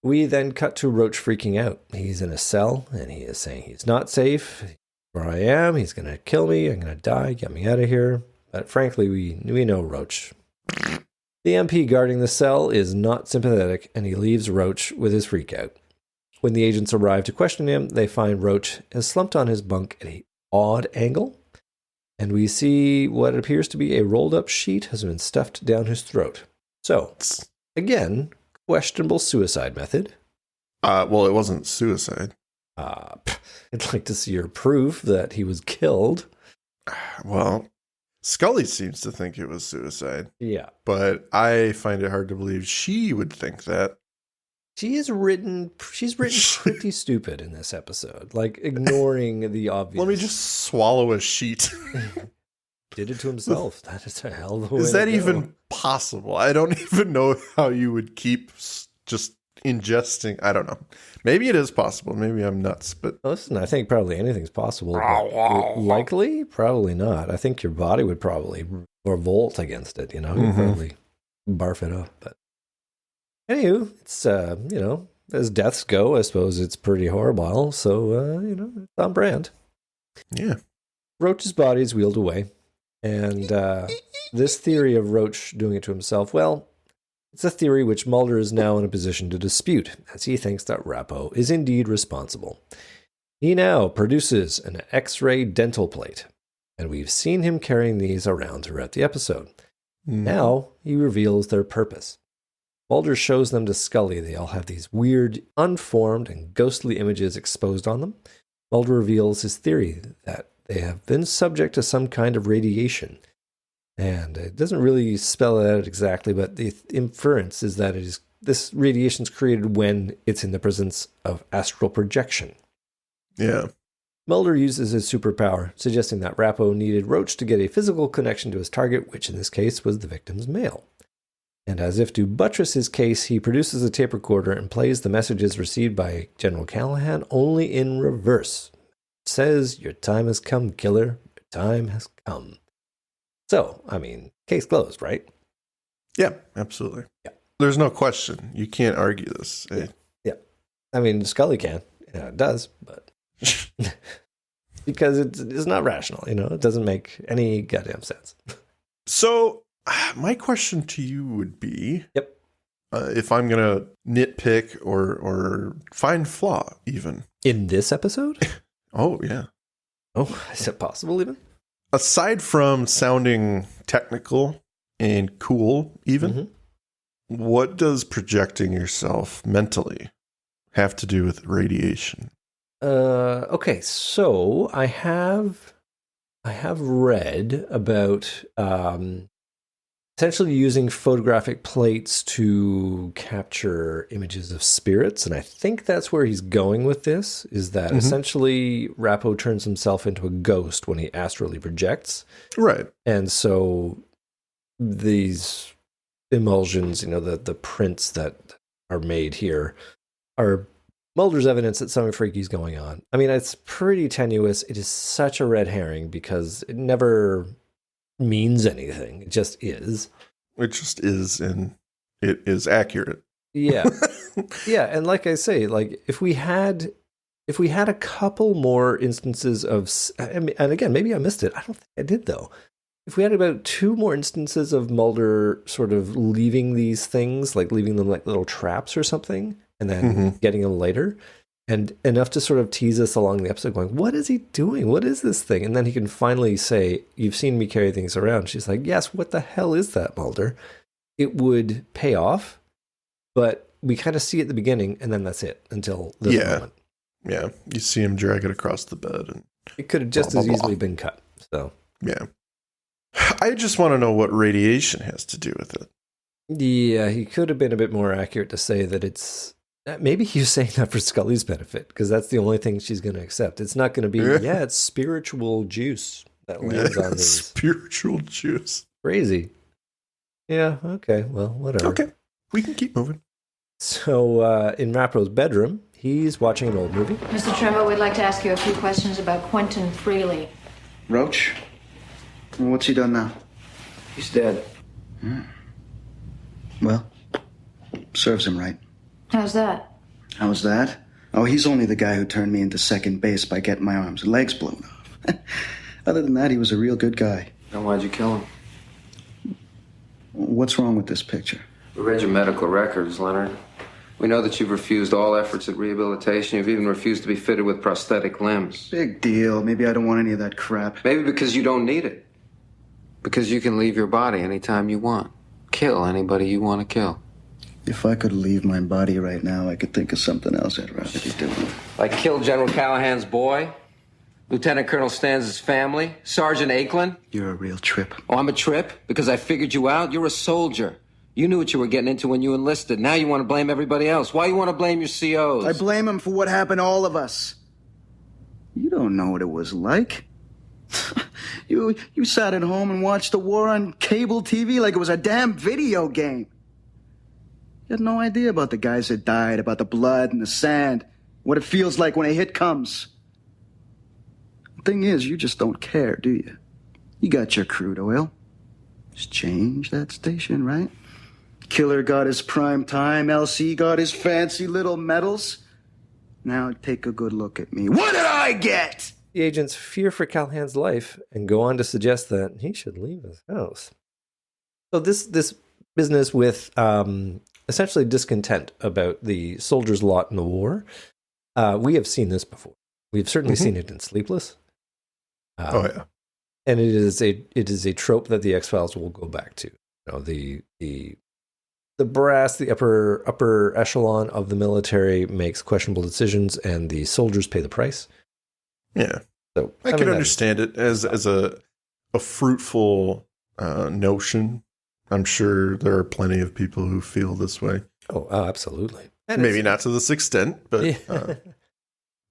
We then cut to Roach freaking out. He's in a cell, and he is saying he's not safe. Where I am, he's going to kill me. I'm going to die. Get me out of here. But frankly, we know Roach. The MP guarding the cell is not sympathetic, and he leaves Roach with his freak out. When the agents arrive to question him, they find Roach has slumped on his bunk at an odd angle, and we see what appears to be a rolled-up sheet has been stuffed down his throat. So, again, questionable suicide method. Well, it wasn't suicide. I'd like to see your proof that he was killed. Well, Scully seems to think it was suicide. Yeah. But I find it hard to believe she would think that. She's written pretty stupid in this episode, like ignoring the obvious. Let me just swallow a sheet. Did it to himself. That is a hell of a way Is that to go. even possible? I don't even know how you would keep just ingesting. I don't know. Maybe it is possible. Maybe I'm nuts. But listen, I think probably anything's possible. But likely, probably not. I think your body would probably revolt against it. You know, you'd probably barf it up. But anywho, it's you know, as deaths go, I suppose it's pretty horrible. So you know, it's on brand. Yeah. Roach's body is wheeled away, and this theory of Roach doing it to himself, well, it's a theory which Mulder is now in a position to dispute, as he thinks that Rappo is indeed responsible. He now produces an X-ray dental plate, and we've seen him carrying these around throughout the episode. Now he reveals their purpose. Mulder shows them to Scully. They all have these weird, unformed, and ghostly images exposed on them. Mulder reveals his theory that they have been subject to some kind of radiation. And it doesn't really spell it out exactly, but the inference is that this radiation is created when it's in the presence of astral projection. Yeah. Mulder uses his superpower, suggesting that Rappo needed Roach to get a physical connection to his target, which in this case was the victim's mail. And as if to buttress his case, he produces a tape recorder and plays the messages received by General Callahan only in reverse. It says, "Your time has come, killer. Your time has come." So, I mean, case closed, right? Yeah, absolutely. Yeah. There's no question. You can't argue this. Yeah. I mean, Scully can. Yeah, it does, but because it's not rational, you know? It doesn't make any goddamn sense. So, my question to you would be, Yep. If I'm going to nitpick or find flaw even. In this episode? Oh, yeah. Oh, is it possible even? Aside from sounding technical and cool, even, what does projecting yourself mentally have to do with radiation? Okay, so I have read about essentially using photographic plates to capture images of spirits, and I think that's where he's going with this, is that essentially Rappo turns himself into a ghost when he astrally projects. Right. And so these emulsions, the prints that are made here are Mulder's evidence that something freaky is going on. I mean, it's pretty tenuous. It is such a red herring because it never means anything. It just is. It just is, and it is accurate. Yeah. Yeah, and like I say, like if we had a couple more instances of, and again, maybe I missed it. I don't think I did though. If we had about 2 more instances of Mulder sort of leaving these things, like leaving them like little traps or something, and then getting them later, and enough to sort of tease us along the episode going, what is he doing? What is this thing? And then he can finally say, you've seen me carry things around. She's like, yes, what the hell is that, Mulder? It would pay off, but we kind of see it at the beginning, and then that's it until this moment. Yeah, you see him drag it across the bed. And it could have just as easily been cut. So yeah. I just want to know what radiation has to do with it. Yeah, he could have been a bit more accurate to say that it's... Maybe he was saying that for Scully's benefit, because that's the only thing she's going to accept. It's not going to be, it's spiritual juice that lands on these. Spiritual juice. Crazy. Yeah, okay, well, whatever. Okay, we can keep moving. So, in Rappo's bedroom, he's watching an old movie. Mr. Trembo, we'd like to ask you a few questions about Quentin Freely. Roach? What's he done now? He's dead. Well, serves him right. How's that? How's that? Oh, he's only the guy who turned me into second base by getting my arms and legs blown off. Other than that, he was a real good guy. Then why'd you kill him? What's wrong with this picture? We read your medical records, Leonard. We know that you've refused all efforts at rehabilitation. You've even refused to be fitted with prosthetic limbs. Big deal. Maybe I don't want any of that crap. Maybe because you don't need it. Because you can leave your body anytime you want. Kill anybody you want to kill. If I could leave my body right now, I could think of something else I'd rather be doing. Like kill General Callahan's boy? Lieutenant Colonel Stan's family? Sergeant Akelin? You're a real trip. Oh, I'm a trip? Because I figured you out? You're a soldier. You knew what you were getting into when you enlisted. Now you want to blame everybody else. Why you want to blame your COs? I blame him for what happened to all of us. You don't know what it was like. You sat at home and watched the war on cable TV like it was a damn video game. You had no idea about the guys that died, about the blood and the sand, what it feels like when a hit comes. The thing is, you just don't care, do you? You got your crude oil. Just change that station, right? Killer got his prime time, LC got his fancy little medals. Now take a good look at me. What did I get? The agents fear for Callahan's life and go on to suggest that he should leave his house. So this business with essentially discontent about the soldiers' lot in the war, we have seen this before. We've certainly seen it in Sleepless. Oh yeah, and it is a trope that the X-Files will go back to. You know, the brass, the upper echelon of the military makes questionable decisions, and the soldiers pay the price. Yeah, so I can understand it as a fruitful notion. I'm sure there are plenty of people who feel this way. Oh, absolutely. And maybe not to this extent, but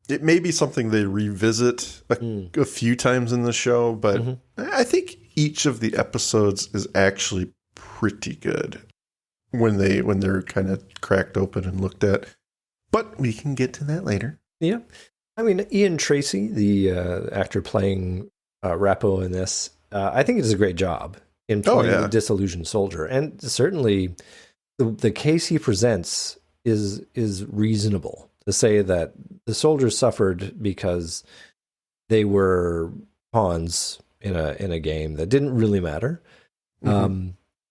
it may be something they revisit a few times in the show. But I think each of the episodes is actually pretty good when they're kind of cracked open and looked at. But we can get to that later. Yeah. I mean, Ian Tracy, the actor playing Rappo in this, I think he does a great job in playing the disillusioned soldier. And certainly the case he presents is reasonable to say that the soldiers suffered because they were pawns in a game that didn't really matter.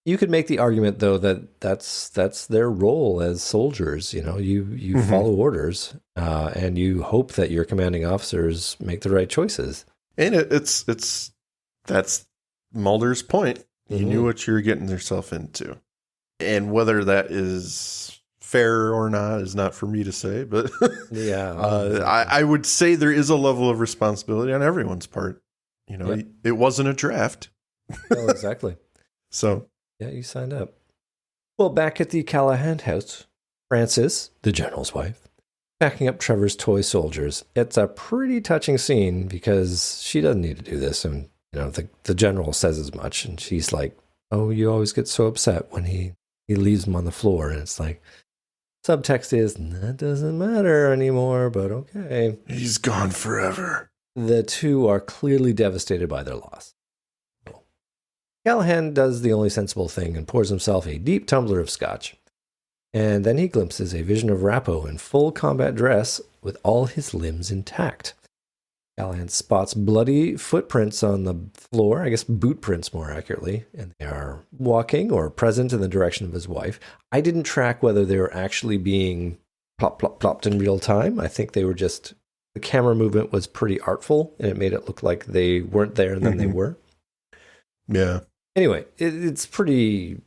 You could make the argument, though, that that's their role as soldiers. You know, you follow orders, and you hope that your commanding officers make the right choices. And that's Mulder's point. You knew what you were getting yourself into. And whether that is fair or not is not for me to say, but Yeah, I would say there is a level of responsibility on everyone's part. You know, it wasn't a draft. Oh, exactly. So, yeah, you signed up. Well, back at the Callahan house, Frances, the general's wife, packing up Trevor's toy soldiers. It's a pretty touching scene because she doesn't need to do this. And, you know, the general says as much. And she's like, oh, you always get so upset when he leaves them on the floor. And it's like, subtext is, that doesn't matter anymore, but okay. he's gone forever. The two are clearly devastated by their loss. Callahan does the only sensible thing and pours himself a deep tumbler of scotch. And then he glimpses a vision of Rappo in full combat dress with all his limbs intact. Callahan spots bloody footprints on the floor, I guess boot prints more accurately, and they are walking or present in the direction of his wife. I didn't track whether they were actually being plop, plop, plopped in real time. I think they were just, the camera movement was pretty artful, and it made it look like they weren't there and then they were. Yeah. Anyway, it's pretty,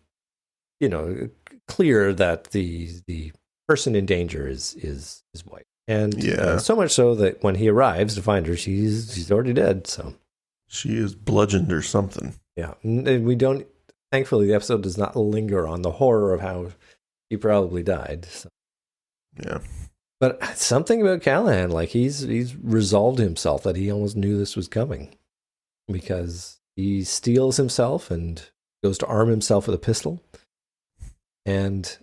you know, clear that the person in danger is his wife. And so much so that when he arrives to find her, she's already dead. So she is bludgeoned or something. Yeah. And we don't, thankfully, the episode does not linger on the horror of how he probably died. So. Yeah. But something about Callahan, like he's resolved himself that he almost knew this was coming, because he steels himself and goes to arm himself with a pistol. And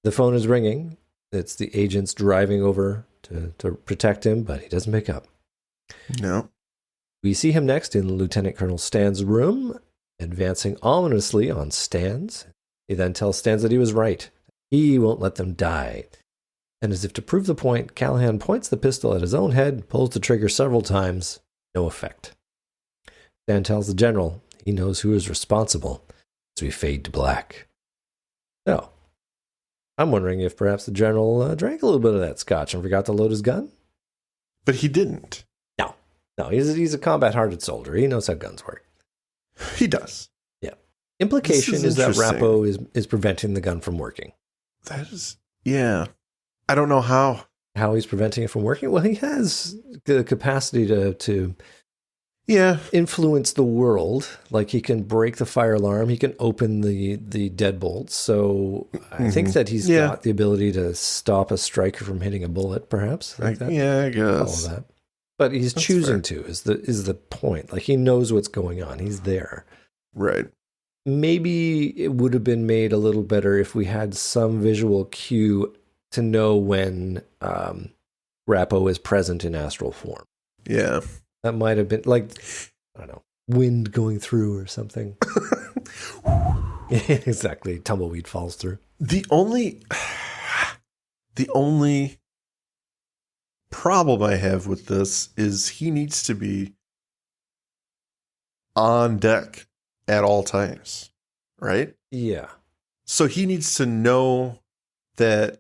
the phone is ringing. It's the agents driving over to protect him, but he doesn't pick up. No. We see him next in Lieutenant Colonel Stan's room, advancing ominously on Stan's. He then tells Stans that he was right. He won't let them die. And as if to prove the point, Callahan points the pistol at his own head, pulls the trigger several times. No effect. Stan tells the general he knows who is responsible as we fade to black. So, I'm wondering if perhaps the general drank a little bit of that scotch and forgot to load his gun? But he didn't. No, he's a combat-hardened soldier. He knows how guns work. He does. Yeah. Implication is that interesting. Rappo is preventing the gun from working. That is, yeah. I don't know how. How he's preventing it from working? Well, he has the capacity to influence the world. Like he can break the fire alarm. He can open the deadbolts. So I think that he's got the ability to stop a striker from hitting a bullet, perhaps. I guess. All that. But he's choosing to is the point. Like he knows what's going on. He's there. Right. Maybe it would have been made a little better if we had some visual cue to know when Rappo is present in astral form. Yeah. That might have been like, I don't know, wind going through or something. Exactly. Tumbleweed falls through. The only problem I have with this is he needs to be on deck at all times, right? Yeah. So he needs to know that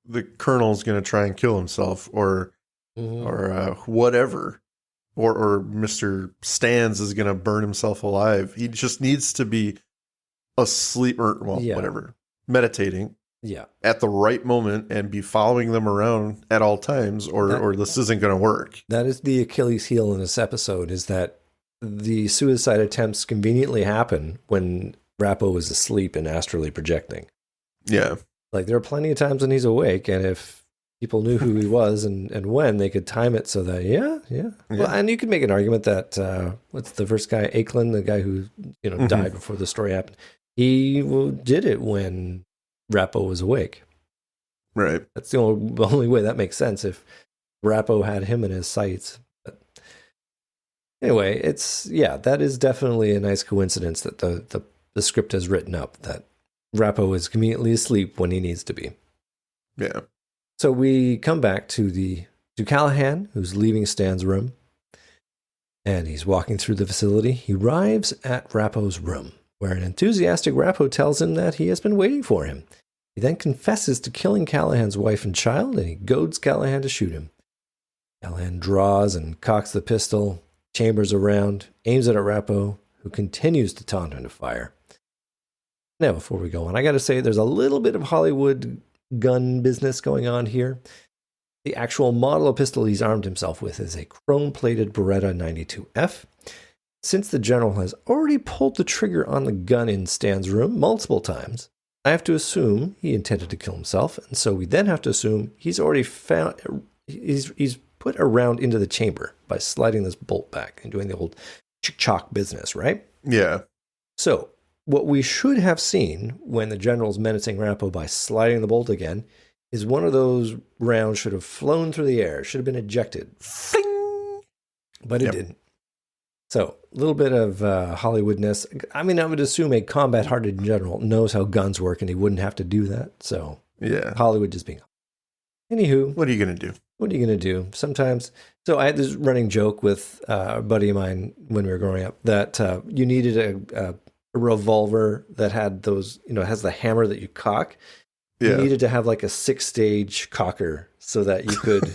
the colonel's going to try and kill himself or whatever. Or Mr. Stans is going to burn himself alive. He just needs to be asleep or whatever, meditating at the right moment and be following them around at all times or this isn't going to work. That is the Achilles heel in this episode, is that the suicide attempts conveniently happen when Rappo is asleep and astrally projecting. Yeah. Like there are plenty of times when he's awake, and if people knew who he was and when, they could time it so that, Well, and you could make an argument that, what's the first guy, Aiklin, the guy who, died before the story happened, he did it when Rappo was awake. Right. That's the only way that makes sense, if Rappo had him in his sights. But anyway, that is definitely a nice coincidence that the script has written up, that Rappo is conveniently asleep when he needs to be. Yeah. So we come back to Callahan, who's leaving Stan's room, and he's walking through the facility. He arrives at Rappo's room, where an enthusiastic Rappo tells him that he has been waiting for him. He then confesses to killing Callahan's wife and child, and he goads Callahan to shoot him. Callahan draws and cocks the pistol, chambers around, aims it at Rappo, who continues to taunt him to fire. Now, before we go on, I got to say there's a little bit of Hollywood gun business going on here. The actual model of pistol he's armed himself with is a chrome-plated Beretta 92F. Since the general has already pulled the trigger on the gun in Stan's room multiple times, I have to assume he intended to kill himself, and so we then have to assume he's already he's put a round into the chamber by sliding this bolt back and doing the old chick-chock business, right? Yeah. So, what we should have seen when the general's menacing Rappo by sliding the bolt again is one of those rounds should have flown through the air, should have been ejected. Fling! But it didn't. So, a little bit of Hollywoodness. I mean, I would assume a combat-hardened general knows how guns work and he wouldn't have to do that. So, yeah, Hollywood just being... Anywho. What are you going to do? What are you going to do? Sometimes... So, I had this running joke with a buddy of mine when we were growing up that you needed a revolver that had those, has the hammer that you cock. Yeah. You needed to have like a 6-stage cocker so that you could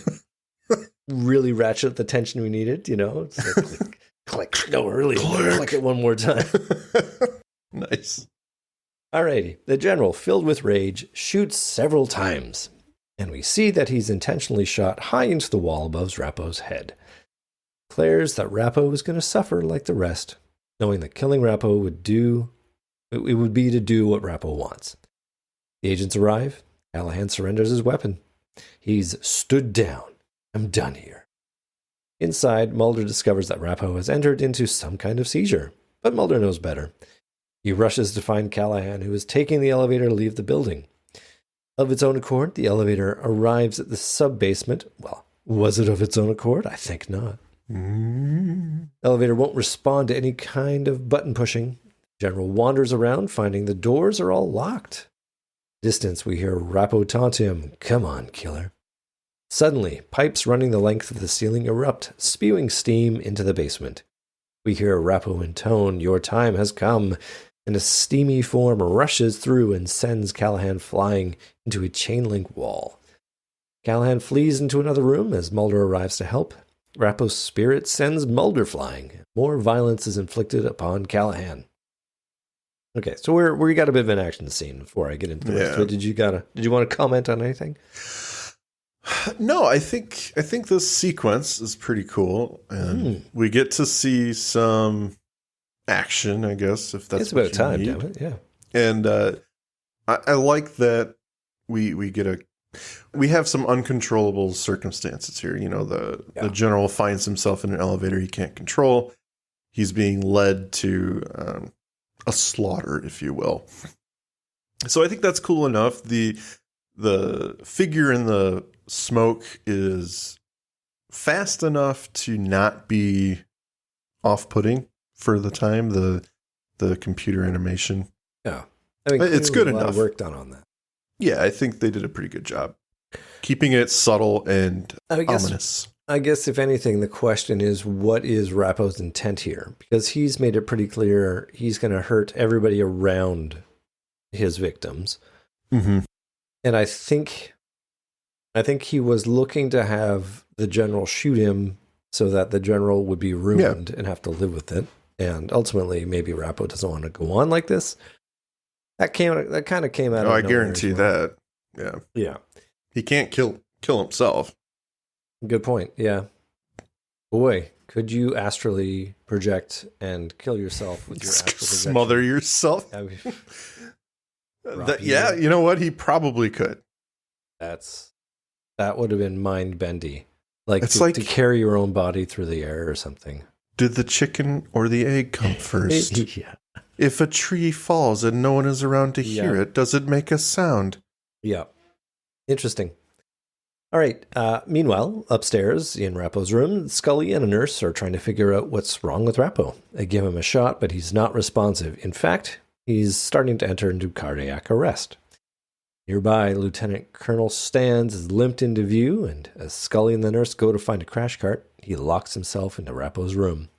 really ratchet the tension we needed, It's like, click. No, really. Click it one more time. Nice. Alrighty. The general, filled with rage, shoots several times, and we see that he's intentionally shot high into the wall above Rappo's head. Declares that Rappo was going to suffer like the rest, knowing that killing Rappo would be to do what Rappo wants. The agents arrive. Callahan surrenders his weapon. He's stood down. I'm done here. Inside, Mulder discovers that Rappo has entered into some kind of seizure, but Mulder knows better. He rushes to find Callahan, who is taking the elevator to leave the building. Of its own accord, the elevator arrives at the sub-basement. Well, was it of its own accord? I think not. The elevator won't respond to any kind of button pushing. The general wanders around, finding the doors are all locked. Distance, we hear Rappo taunt him, "Come on, killer." Suddenly, pipes running the length of the ceiling erupt, spewing steam into the basement. We hear Rappo intone, "Your time has come," and a steamy form rushes through and sends Callahan flying into a chain-link wall. Callahan flees into another room as Mulder arrives to help. Rappo's spirit sends Mulder flying. More violence is inflicted upon Callahan. Okay, so we got a bit of an action scene before I get into the rest of it. Did you want to comment on anything? No, I think this sequence is pretty cool, and we get to see some action, I guess, if that's it's about time, damn it, yeah. And I like that we have some uncontrollable circumstances here. The general finds himself in an elevator he can't control. He's being led to a slaughter, if you will. So I think that's cool enough. The figure in the smoke is fast enough to not be off-putting for the time. The computer animation. Yeah, I mean, it's good enough. A lot of work done on that. Yeah, I think they did a pretty good job keeping it subtle and ominous. I guess, if anything, the question is, what is Rappo's intent here? Because he's made it pretty clear he's going to hurt everybody around his victims. Mm-hmm. And I think he was looking to have the general shoot him so that the general would be ruined and have to live with it. And ultimately, maybe Rappo doesn't want to go on like this. That kind of came out of nowhere. I guarantee that. Yeah. Yeah. He can't kill himself. Good point. Yeah. Boy, could you astrally project and kill yourself with your astral projection? Smother yourself? Yeah, you know what? He probably could. That would have been mind-bendy. Like to carry your own body through the air or something. Did the chicken or the egg come first? Yeah. If a tree falls and no one is around to hear it, does it make a sound? Yeah. Interesting. All right. Meanwhile, upstairs in Rappo's room, Scully and a nurse are trying to figure out what's wrong with Rappo. They give him a shot, but he's not responsive. In fact, he's starting to enter into cardiac arrest. Nearby, Lieutenant Colonel Stans is limped into view, and as Scully and the nurse go to find a crash cart, he locks himself into Rappo's room.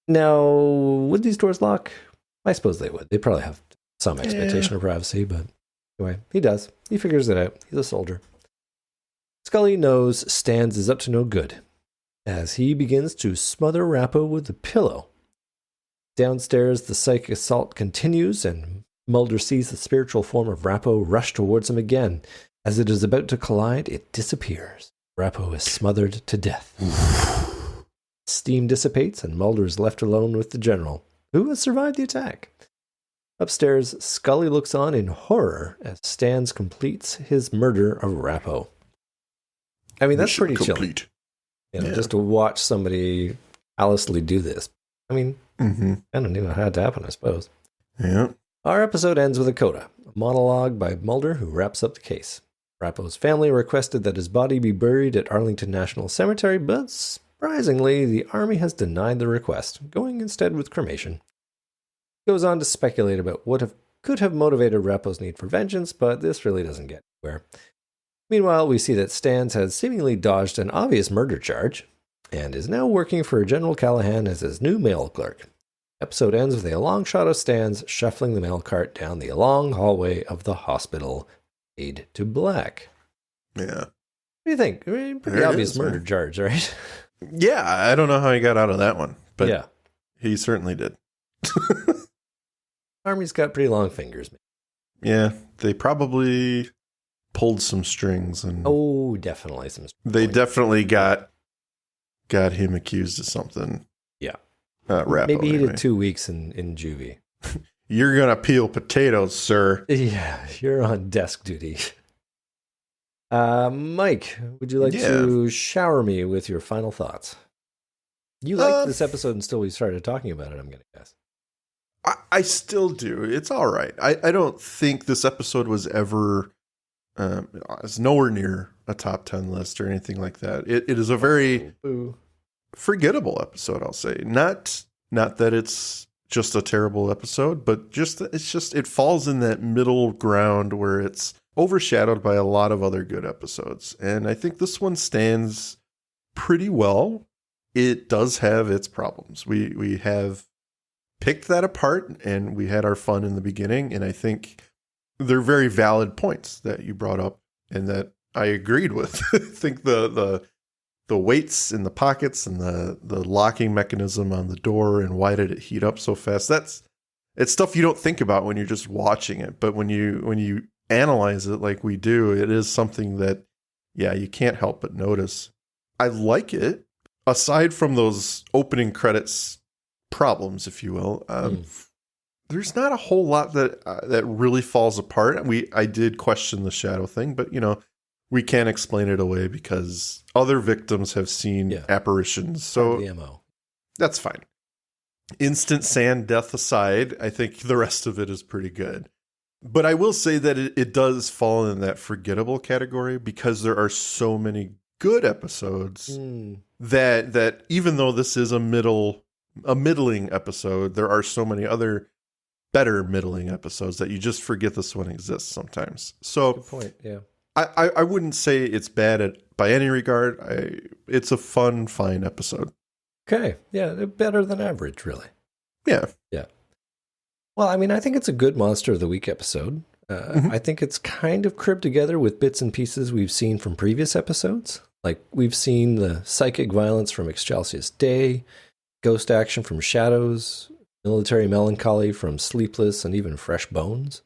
Now, would these doors lock? I suppose they would. They probably have some expectation of privacy, but anyway, he does. He figures it out. He's a soldier. Scully knows Stans is up to no good as he begins to smother Rappo with a pillow. Downstairs, the psychic assault continues, and Mulder sees the spiritual form of Rappo rush towards him again. As it is about to collide, it disappears. Rappo is smothered to death. Steam dissipates, and Mulder is left alone with the general, who has survived the attack. Upstairs, Scully looks on in horror as Stans completes his murder of Rappo. I mean, that's pretty chilling. Just to watch somebody callously do this. I mean, I don't know how it had to happen, I suppose. Yeah. Our episode ends with a coda, a monologue by Mulder who wraps up the case. Rappo's family requested that his body be buried at Arlington National Cemetery, but surprisingly, the Army has denied the request, going instead with cremation. He goes on to speculate about what could have motivated Rappo's need for vengeance, but this really doesn't get anywhere. Meanwhile, we see that Stans has seemingly dodged an obvious murder charge, and is now working for General Callahan as his new mail clerk. Episode ends with a long shot of Stans shuffling the mail cart down the long hallway of the hospital. Fade to black. Yeah. What do you think? I mean, pretty obvious murder charge, right? Yeah, I don't know how he got out of that one, but yeah, he certainly did. Army's got pretty long fingers. Yeah, they probably pulled some strings, and definitely some. They definitely got him accused of something. Yeah, Rappo, maybe he did 2 weeks in juvie. You're gonna peel potatoes, sir. Yeah, you're on desk duty. Mike, would you like to shower me with your final thoughts? You liked this episode until we started talking about it, I'm going to guess. I still do. It's all right. I don't think this episode was ever it's nowhere near a top 10 list or anything like that. It is a very forgettable episode, I'll say. Not that it's just a terrible episode, but it falls in that middle ground where it's overshadowed by a lot of other good episodes. And I think this one stands pretty well. It does have its problems. We have picked that apart, and we had our fun in the beginning, and I think they're very valid points that you brought up and that I agreed with. I think the weights in the pockets and the locking mechanism on the door and why did it heat up so fast, it's stuff you don't think about when you're just watching it, but when you analyze it like we do, it is something that you can't help but notice. I like it. Aside from those opening credits problems, if you will, there's not a whole lot that really falls apart. I did question the shadow thing, but we can't explain it away because other victims have seen apparitions. So that's fine. Instant sand death aside, I think the rest of it is pretty good. But I will say that it does fall in that forgettable category because there are so many good episodes that even though this is a middling episode, there are so many other better middling episodes that you just forget this one exists sometimes. So good point. Yeah. I wouldn't say it's bad by any regard. It's a fine episode. Okay. Yeah. Better than average, really. Yeah. Yeah. Well, I mean, I think it's a good Monster of the Week episode. I think it's kind of cribbed together with bits and pieces we've seen from previous episodes. Like, we've seen the psychic violence from Excelsius Day, ghost action from Shadows, military melancholy from Sleepless, and even Fresh Bones.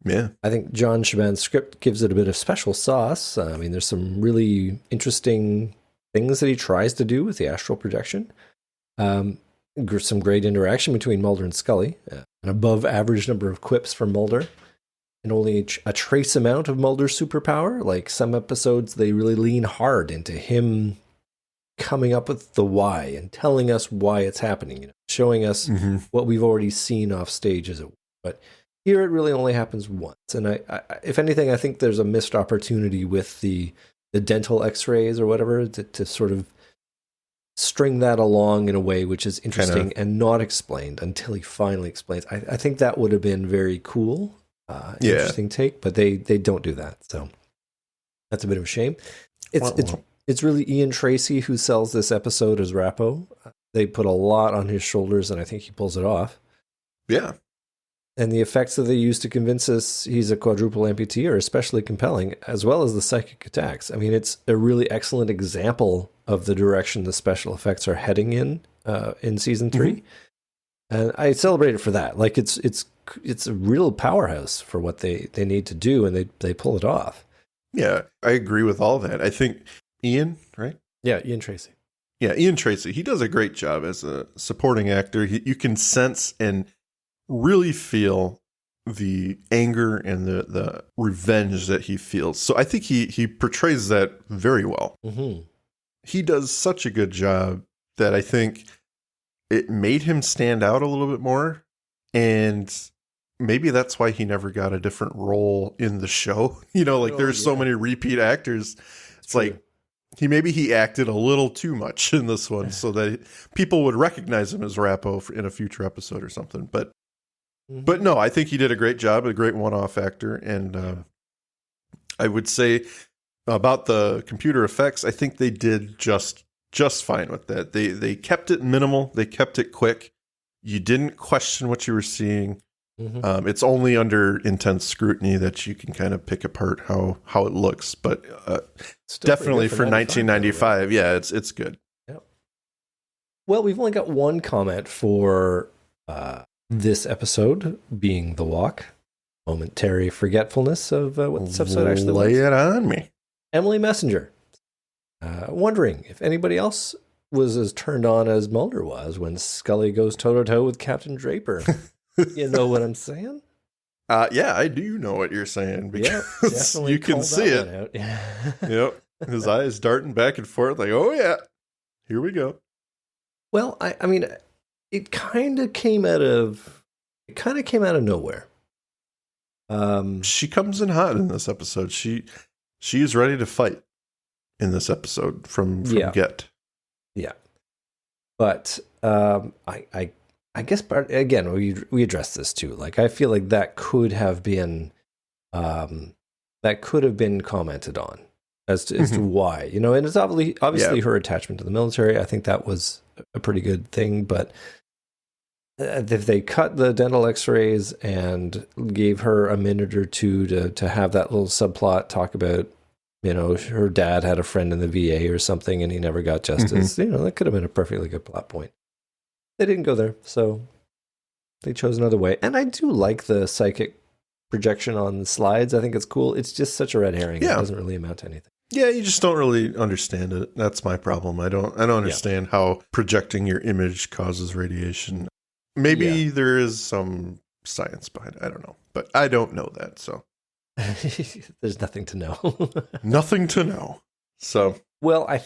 Yeah. I think John Shiban's script gives it a bit of special sauce. I mean, there's some really interesting things that he tries to do with the astral projection. Some great interaction between Mulder and Scully. An above average number of quips from Mulder. And only a trace amount of Mulder's superpower. Like some episodes, they really lean hard into him coming up with the why and telling us why it's happening, showing us what we've already seen off stage as it were. But here it really only happens once. And I if anything, I think there's a missed opportunity with the dental x-rays or whatever to sort of string that along in a way which is interesting and not explained until he finally explains. I think that would have been very cool. Interesting take, but they don't do that. So that's a bit of a shame. It's really Ian Tracy who sells this episode as Rappo. They put a lot on his shoulders, and I think he pulls it off. Yeah. And the effects that they use to convince us he's a quadruple amputee are especially compelling, as well as the psychic attacks. I mean, it's a really excellent example of the direction the special effects are heading in season 3. And I celebrate it for that. Like, it's a real powerhouse for what they need to do, and they pull it off. Yeah, I agree with all that. I think Ian, right? Yeah, Ian Tracy. Yeah, Ian Tracy. He does a great job as a supporting actor. You can sense and really feel the anger and the revenge that he feels. So I think he portrays that very well. Mm-hmm. He does such a good job that I think it made him stand out a little bit more. And maybe that's why he never got a different role in the show. You know, like there's so many repeat actors. It's like he acted a little too much in this one so that people would recognize him as Rappo in a future episode or something. But no, I think he did a great job, a great one-off actor. And I would say about the computer effects, I think they did just fine with that. They kept it minimal. They kept it quick. You didn't question what you were seeing. It's only under intense scrutiny that you can kind of pick apart how it looks. But definitely for 1995, yeah, it's good. Yep. Well, we've only got one comment for this episode, being the walk. Momentary forgetfulness of what this episode actually was. Lay it on me. Emily Messenger. Wondering if anybody else was as turned on as Mulder was when Scully goes toe-to-toe with Captain Draper. You know what I'm saying? Yeah, I do know what you're saying because you can see it. Yep. His eyes darting back and forth like, oh yeah, here we go. Well, I mean, it kind of came out of nowhere. She comes in hot in this episode. She is ready to fight in this episode from get. Yeah. But I guess again we addressed this too. Like, I feel like that could have been commented on as to why, you know, and it's obviously her attachment to the military. I think that was a pretty good thing, but if they cut the dental x-rays and gave her a minute or two to have that little subplot talk about, you know, her dad had a friend in the VA or something and he never got justice, you know, that could have been a perfectly good plot point. They didn't go there, so they chose another way. And I do like the psychic projection on the slides. I think it's cool. It's just such a red herring. Yeah. It doesn't really amount to anything. Yeah, you just don't really understand it. That's my problem. I don't understand how projecting your image causes radiation. Maybe there is some science behind it. I don't know. But I don't know that, so. There's nothing to know. Nothing to know. So. Well, I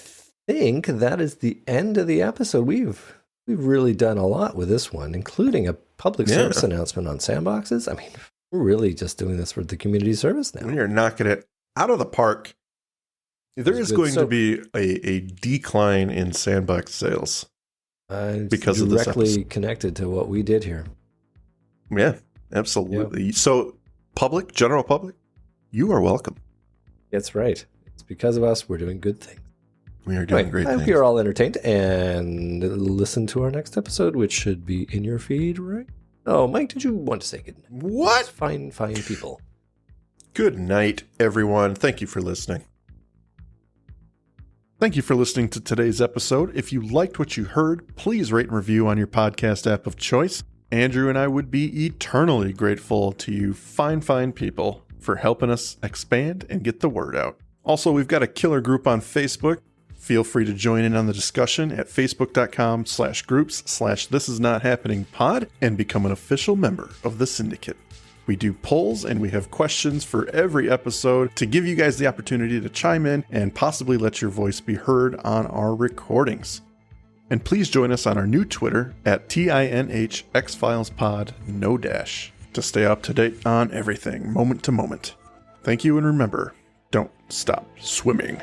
think that is the end of the episode. We've really done a lot with this one, including a public service announcement on sandboxes. I mean, we're really just doing this for the community service now. We are knocking it out of the park. There is going to be a decline in sandbox sales because of this episode. Directly connected to what we did here. Yeah, absolutely. Yep. So, general public, you are welcome. That's right. It's because of us. We're doing good things. We are doing great things. I hope you're all entertained and listen to our next episode, which should be in your feed, right? Oh, Mike, did you want to say good night? What? Fine people. Good night, everyone. Thank you for listening. Thank you for listening to today's episode. If you liked what you heard, please rate and review on your podcast app of choice. Andrew and I would be eternally grateful to you fine people for helping us expand and get the word out. Also, we've got a killer group on Facebook. Feel free to join in on the discussion at facebook.com/groups/thisisnothappeningpod and become an official member of the syndicate. We do polls and we have questions for every episode to give you guys the opportunity to chime in and possibly let your voice be heard on our recordings. And please join us on our new Twitter at tinhxfilespod, no dash, to stay up to date on everything, moment to moment. Thank you, and remember, don't stop swimming.